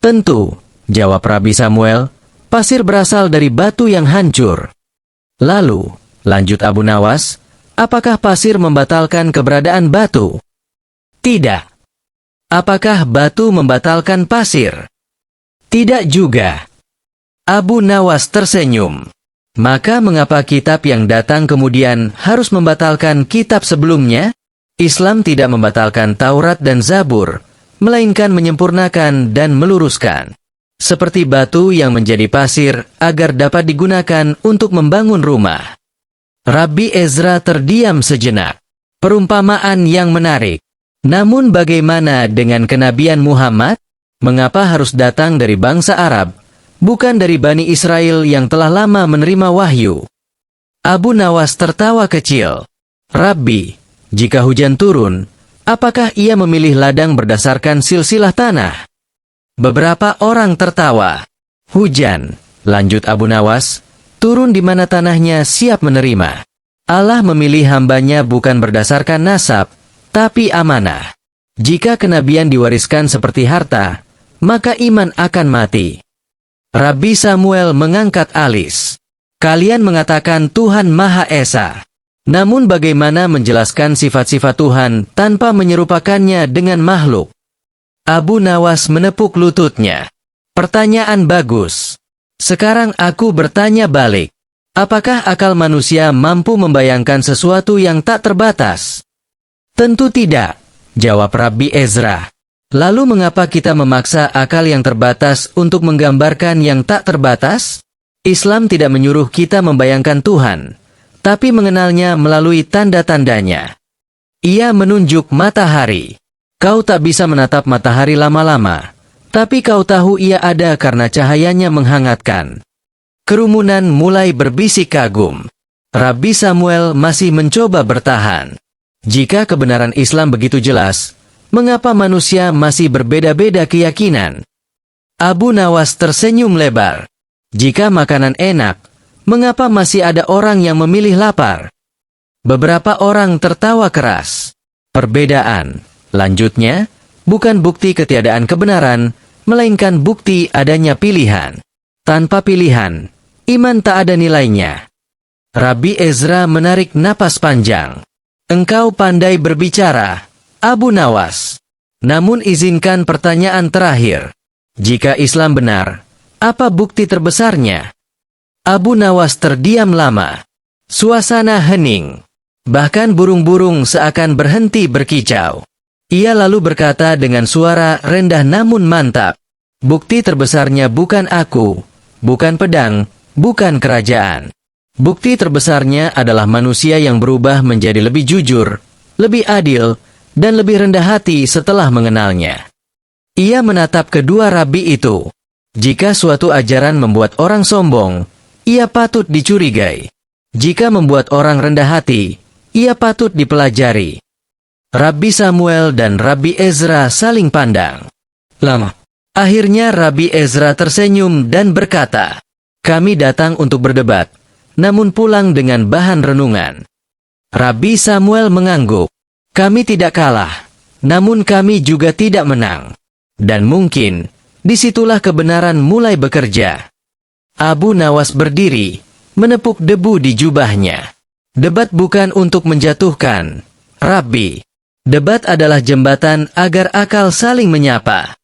"Tentu," jawab Rabbi Samuel, "pasir berasal dari batu yang hancur." "Lalu," lanjut Abu Nawas, "apakah pasir membatalkan keberadaan batu?" "Tidak." "Apakah batu membatalkan pasir?" "Tidak juga." Abu Nawas tersenyum. "Maka mengapa kitab yang datang kemudian harus membatalkan kitab sebelumnya? Islam tidak membatalkan Taurat dan Zabur, melainkan menyempurnakan dan meluruskan. Seperti batu yang menjadi pasir agar dapat digunakan untuk membangun rumah." Rabbi Ezra terdiam sejenak. Perumpamaan yang menarik. Namun bagaimana dengan kenabian Muhammad? Mengapa harus datang dari bangsa Arab, bukan dari Bani Israel yang telah lama menerima wahyu? Abu Nawas tertawa kecil. "Rabbi, jika hujan turun, apakah ia memilih ladang berdasarkan silsilah tanah?" Beberapa orang tertawa. "Hujan," lanjut Abu Nawas, "turun di mana tanahnya siap menerima. Allah memilih hambanya bukan berdasarkan nasab, tapi amanah. Jika kenabian diwariskan seperti harta, maka iman akan mati." Rabbi Samuel mengangkat alis. "Kalian mengatakan Tuhan Maha Esa. Namun bagaimana menjelaskan sifat-sifat Tuhan tanpa menyerupakannya dengan makhluk?" Abu Nawas menepuk lututnya. "Pertanyaan bagus. Sekarang aku bertanya balik. Apakah akal manusia mampu membayangkan sesuatu yang tak terbatas?" "Tentu tidak," jawab Rabbi Ezra. "Lalu mengapa kita memaksa akal yang terbatas untuk menggambarkan yang tak terbatas? Islam tidak menyuruh kita membayangkan Tuhan, tapi mengenalnya melalui tanda-tandanya." Ia menunjuk matahari. "Kau tak bisa menatap matahari lama-lama, tapi kau tahu ia ada karena cahayanya menghangatkan." Kerumunan mulai berbisik kagum. Rabbi Samuel masih mencoba bertahan. Jika kebenaran Islam begitu jelas, mengapa manusia masih berbeda-beda keyakinan? Abu Nawas tersenyum lebar. Jika makanan enak, mengapa masih ada orang yang memilih lapar? Beberapa orang tertawa keras. "Perbedaan," lanjutnya, bukan bukti ketiadaan kebenaran, melainkan bukti adanya pilihan. Tanpa pilihan, iman tak ada nilainya. Rabbi Ezra menarik napas panjang. Engkau pandai berbicara, Abu Nawas. Namun izinkan pertanyaan terakhir. Jika Islam benar, apa bukti terbesarnya? Abu Nawas terdiam lama. Suasana hening. Bahkan burung-burung seakan berhenti berkicau. Ia lalu berkata dengan suara rendah namun mantap. Bukti terbesarnya bukan aku, bukan pedang, bukan kerajaan. Bukti terbesarnya adalah manusia yang berubah menjadi lebih jujur, lebih adil, dan lebih rendah hati setelah mengenalnya. Ia menatap kedua rabi itu. Jika suatu ajaran membuat orang sombong, ia patut dicurigai. Jika membuat orang rendah hati, ia patut dipelajari. Rabbi Samuel dan Rabbi Ezra saling pandang. Lama. Akhirnya Rabbi Ezra tersenyum dan berkata, kami datang untuk berdebat, namun pulang dengan bahan renungan. Rabbi Samuel mengangguk. Kami tidak kalah, namun kami juga tidak menang. Dan mungkin, disitulah kebenaran mulai bekerja. Abu Nawas berdiri, menepuk debu di jubahnya. Debat bukan untuk menjatuhkan, Rabbi. Debat adalah jembatan agar akal saling menyapa.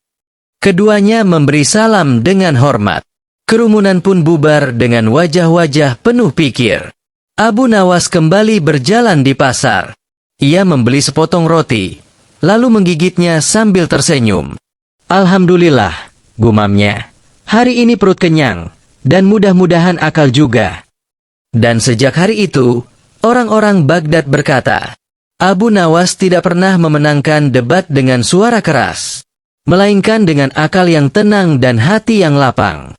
Keduanya memberi salam dengan hormat. Kerumunan pun bubar dengan wajah-wajah penuh pikir. Abu Nawas kembali berjalan di pasar. Ia membeli sepotong roti, lalu menggigitnya sambil tersenyum. Alhamdulillah, gumamnya. Hari ini perut kenyang, dan mudah-mudahan akal juga. Dan sejak hari itu, orang-orang Baghdad berkata, Abu Nawas tidak pernah memenangkan debat dengan suara keras, melainkan dengan akal yang tenang dan hati yang lapang.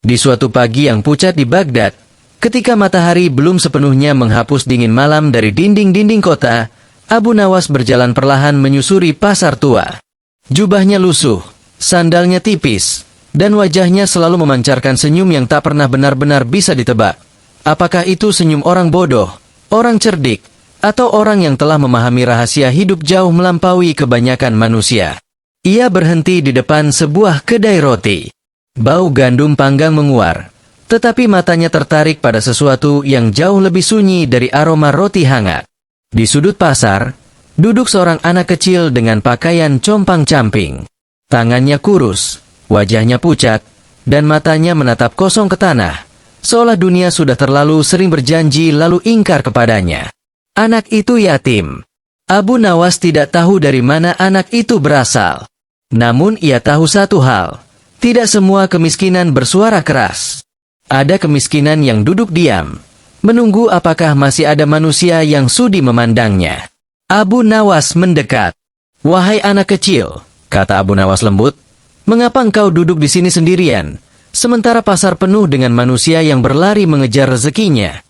Di suatu pagi yang pucat di Baghdad, ketika matahari belum sepenuhnya menghapus dingin malam dari dinding-dinding kota, Abu Nawas berjalan perlahan menyusuri pasar tua. Jubahnya lusuh, sandalnya tipis, dan wajahnya selalu memancarkan senyum yang tak pernah benar-benar bisa ditebak. Apakah itu senyum orang bodoh, orang cerdik, atau orang yang telah memahami rahasia hidup jauh melampaui kebanyakan manusia? Ia berhenti di depan sebuah kedai roti. Bau gandum panggang menguar, tetapi matanya tertarik pada sesuatu yang jauh lebih sunyi dari aroma roti hangat. Di sudut pasar, duduk seorang anak kecil dengan pakaian compang-camping. Tangannya kurus, wajahnya pucat, dan matanya menatap kosong ke tanah, seolah dunia sudah terlalu sering berjanji lalu ingkar kepadanya. Anak itu yatim. Abu Nawas tidak tahu dari mana anak itu berasal. Namun ia tahu satu hal, tidak semua kemiskinan bersuara keras. Ada kemiskinan yang duduk diam, menunggu apakah masih ada manusia yang sudi memandangnya. Abu Nawas mendekat. Wahai anak kecil, kata Abu Nawas lembut, mengapa engkau duduk di sini sendirian, sementara pasar penuh dengan manusia yang berlari mengejar rezekinya?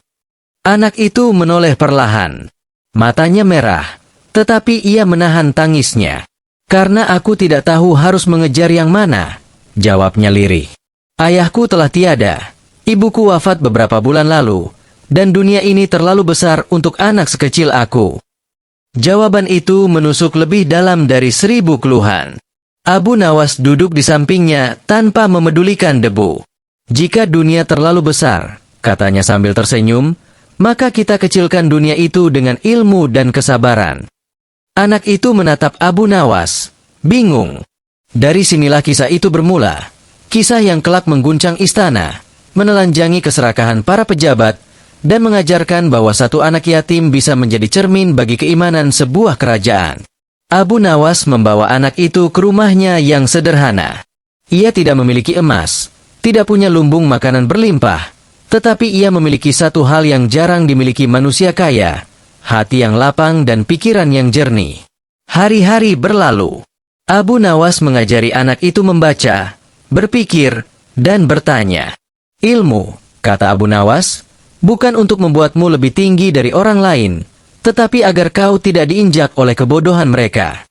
Anak itu menoleh perlahan. Matanya merah, tetapi ia menahan tangisnya. Karena aku tidak tahu harus mengejar yang mana, jawabnya lirih. Ayahku telah tiada, ibuku wafat beberapa bulan lalu, dan dunia ini terlalu besar untuk anak sekecil aku. Jawaban itu menusuk lebih dalam dari 1000 keluhan. Abu Nawas duduk di sampingnya tanpa memedulikan debu. Jika dunia terlalu besar, katanya sambil tersenyum, maka kita kecilkan dunia itu dengan ilmu dan kesabaran. Anak itu menatap Abu Nawas, bingung. Dari sinilah kisah itu bermula. Kisah yang kelak mengguncang istana, menelanjangi keserakahan para pejabat, dan mengajarkan bahwa satu anak yatim bisa menjadi cermin bagi keimanan sebuah kerajaan. Abu Nawas membawa anak itu ke rumahnya yang sederhana. Ia tidak memiliki emas, tidak punya lumbung makanan berlimpah, tetapi ia memiliki satu hal yang jarang dimiliki manusia kaya, hati yang lapang dan pikiran yang jernih. Hari-hari berlalu. Abu Nawas mengajari anak itu membaca, berpikir, dan bertanya. Ilmu, kata Abu Nawas, bukan untuk membuatmu lebih tinggi dari orang lain, tetapi agar kau tidak diinjak oleh kebodohan mereka.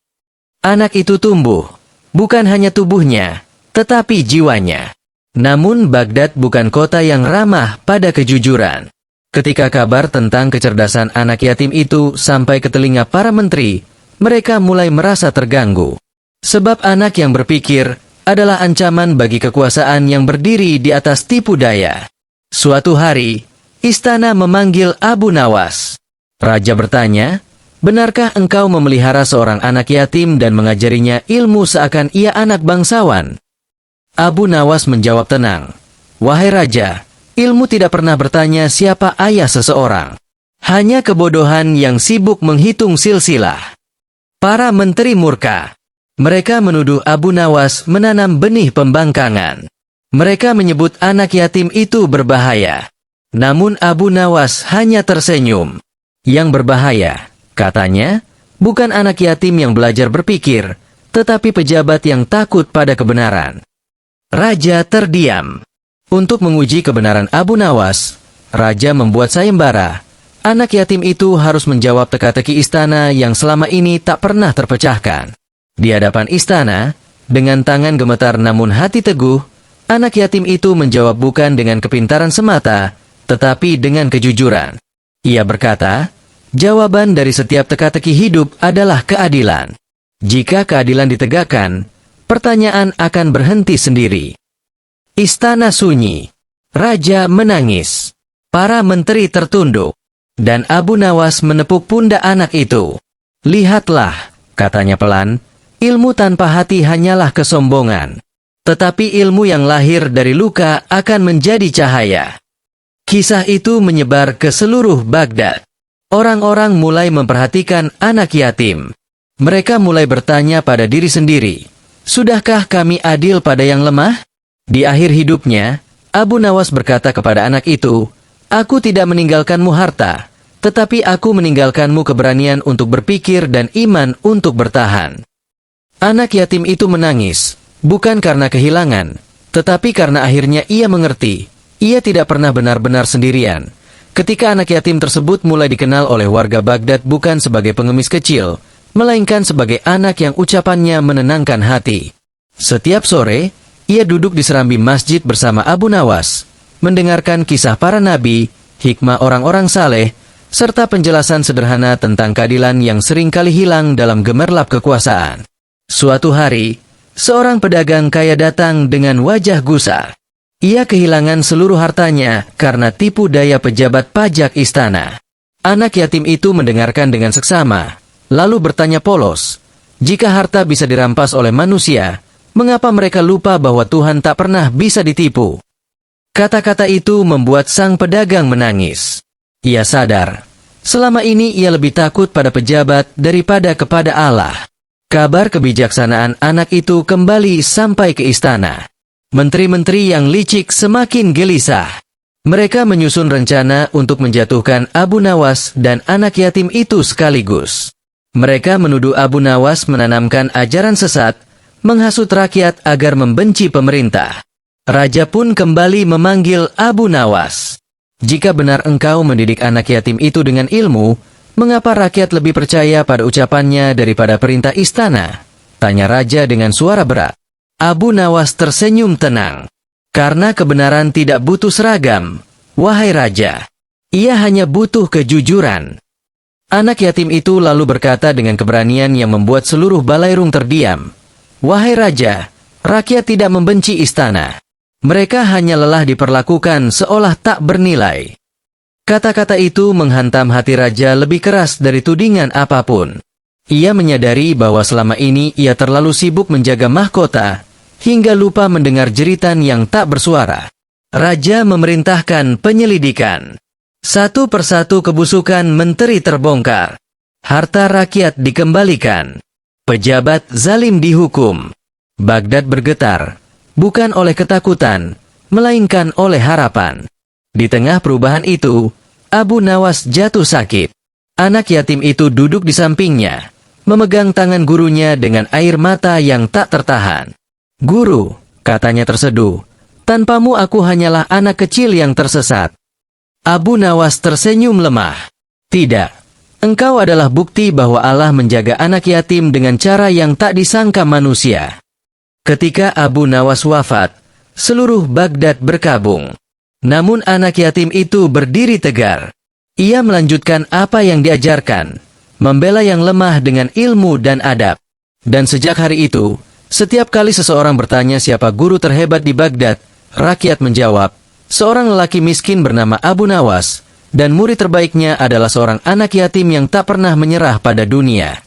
Anak itu tumbuh, bukan hanya tubuhnya, tetapi jiwanya. Namun Baghdad bukan kota yang ramah pada kejujuran. Ketika kabar tentang kecerdasan anak yatim itu sampai ke telinga para menteri, mereka mulai merasa terganggu. Sebab anak yang berpikir adalah ancaman bagi kekuasaan yang berdiri di atas tipu daya. Suatu hari, istana memanggil Abu Nawas. Raja bertanya, "Benarkah engkau memelihara seorang anak yatim dan mengajarinya ilmu seakan ia anak bangsawan?" Abu Nawas menjawab tenang, "Wahai Raja, ilmu tidak pernah bertanya siapa ayah seseorang. Hanya kebodohan yang sibuk menghitung silsilah." Para menteri murka. Mereka menuduh Abu Nawas menanam benih pembangkangan. Mereka menyebut anak yatim itu berbahaya. Namun Abu Nawas hanya tersenyum. "Yang berbahaya," katanya, "bukan anak yatim yang belajar berpikir, tetapi pejabat yang takut pada kebenaran." Raja terdiam. Untuk menguji kebenaran Abu Nawas, Raja membuat sayembara. Anak yatim itu harus menjawab teka-teki istana yang selama ini tak pernah terpecahkan. Di hadapan istana, dengan tangan gemetar namun hati teguh, anak yatim itu menjawab bukan dengan kepintaran semata, tetapi dengan kejujuran. Ia berkata, "Jawaban dari setiap teka-teki hidup adalah keadilan. Jika keadilan ditegakkan, pertanyaan akan berhenti sendiri." Istana sunyi. Raja menangis. Para menteri tertunduk. Dan Abu Nawas menepuk pundak anak itu. "Lihatlah," katanya pelan, "ilmu tanpa hati hanyalah kesombongan. Tetapi ilmu yang lahir dari luka akan menjadi cahaya." Kisah itu menyebar ke seluruh Baghdad. Orang-orang mulai memperhatikan anak yatim. Mereka mulai bertanya pada diri sendiri, "Sudahkah kami adil pada yang lemah?" Di akhir hidupnya, Abu Nawas berkata kepada anak itu, "Aku tidak meninggalkanmu harta, tetapi aku meninggalkanmu keberanian untuk berpikir dan iman untuk bertahan." Anak yatim itu menangis, bukan karena kehilangan, tetapi karena akhirnya ia mengerti, ia tidak pernah benar-benar sendirian. Ketika anak yatim tersebut mulai dikenal oleh warga Baghdad bukan sebagai pengemis kecil, melainkan sebagai anak yang ucapannya menenangkan hati. Setiap sore, ia duduk di serambi masjid bersama Abu Nawas, mendengarkan kisah para nabi, hikmah orang-orang saleh, serta penjelasan sederhana tentang keadilan yang sering kali hilang dalam gemerlap kekuasaan. Suatu hari, seorang pedagang kaya datang dengan wajah gusar. Ia kehilangan seluruh hartanya karena tipu daya pejabat pajak istana. Anak yatim itu mendengarkan dengan seksama, lalu bertanya polos, "Jika harta bisa dirampas oleh manusia, mengapa mereka lupa bahwa Tuhan tak pernah bisa ditipu?" Kata-kata itu membuat sang pedagang menangis. Ia sadar, selama ini ia lebih takut pada pejabat daripada kepada Allah. Kabar kebijaksanaan anak itu kembali sampai ke istana. Menteri-menteri yang licik semakin gelisah. Mereka menyusun rencana untuk menjatuhkan Abu Nawas dan anak yatim itu sekaligus. Mereka menuduh Abu Nawas menanamkan ajaran sesat, menghasut rakyat agar membenci pemerintah. Raja pun kembali memanggil Abu Nawas. "Jika benar engkau mendidik anak yatim itu dengan ilmu, mengapa rakyat lebih percaya pada ucapannya daripada perintah istana?" tanya Raja dengan suara berat. Abu Nawas tersenyum tenang. "Karena kebenaran tidak butuh seragam, wahai Raja. Ia hanya butuh kejujuran." Anak yatim itu lalu berkata dengan keberanian yang membuat seluruh balairung terdiam, "Wahai Raja, rakyat tidak membenci istana. Mereka hanya lelah diperlakukan seolah tak bernilai." Kata-kata itu menghantam hati Raja lebih keras dari tudingan apapun. Ia menyadari bahwa selama ini ia terlalu sibuk menjaga mahkota, hingga lupa mendengar jeritan yang tak bersuara. Raja memerintahkan penyelidikan. Satu persatu kebusukan menteri terbongkar. Harta rakyat dikembalikan. Pejabat zalim dihukum. Baghdad bergetar, bukan oleh ketakutan, melainkan oleh harapan. Di tengah perubahan itu, Abu Nawas jatuh sakit. Anak yatim itu duduk di sampingnya, memegang tangan gurunya dengan air mata yang tak tertahan. "Guru," katanya terseduh, "tanpamu aku hanyalah anak kecil yang tersesat." Abu Nawas tersenyum lemah. "Tidak, engkau adalah bukti bahwa Allah menjaga anak yatim dengan cara yang tak disangka manusia." Ketika Abu Nawas wafat, seluruh Baghdad berkabung. Namun anak yatim itu berdiri tegar. Ia melanjutkan apa yang diajarkan, membela yang lemah dengan ilmu dan adab. Dan sejak hari itu, setiap kali seseorang bertanya siapa guru terhebat di Baghdad, rakyat menjawab, seorang lelaki miskin bernama Abu Nawas, dan murid terbaiknya adalah seorang anak yatim yang tak pernah menyerah pada dunia.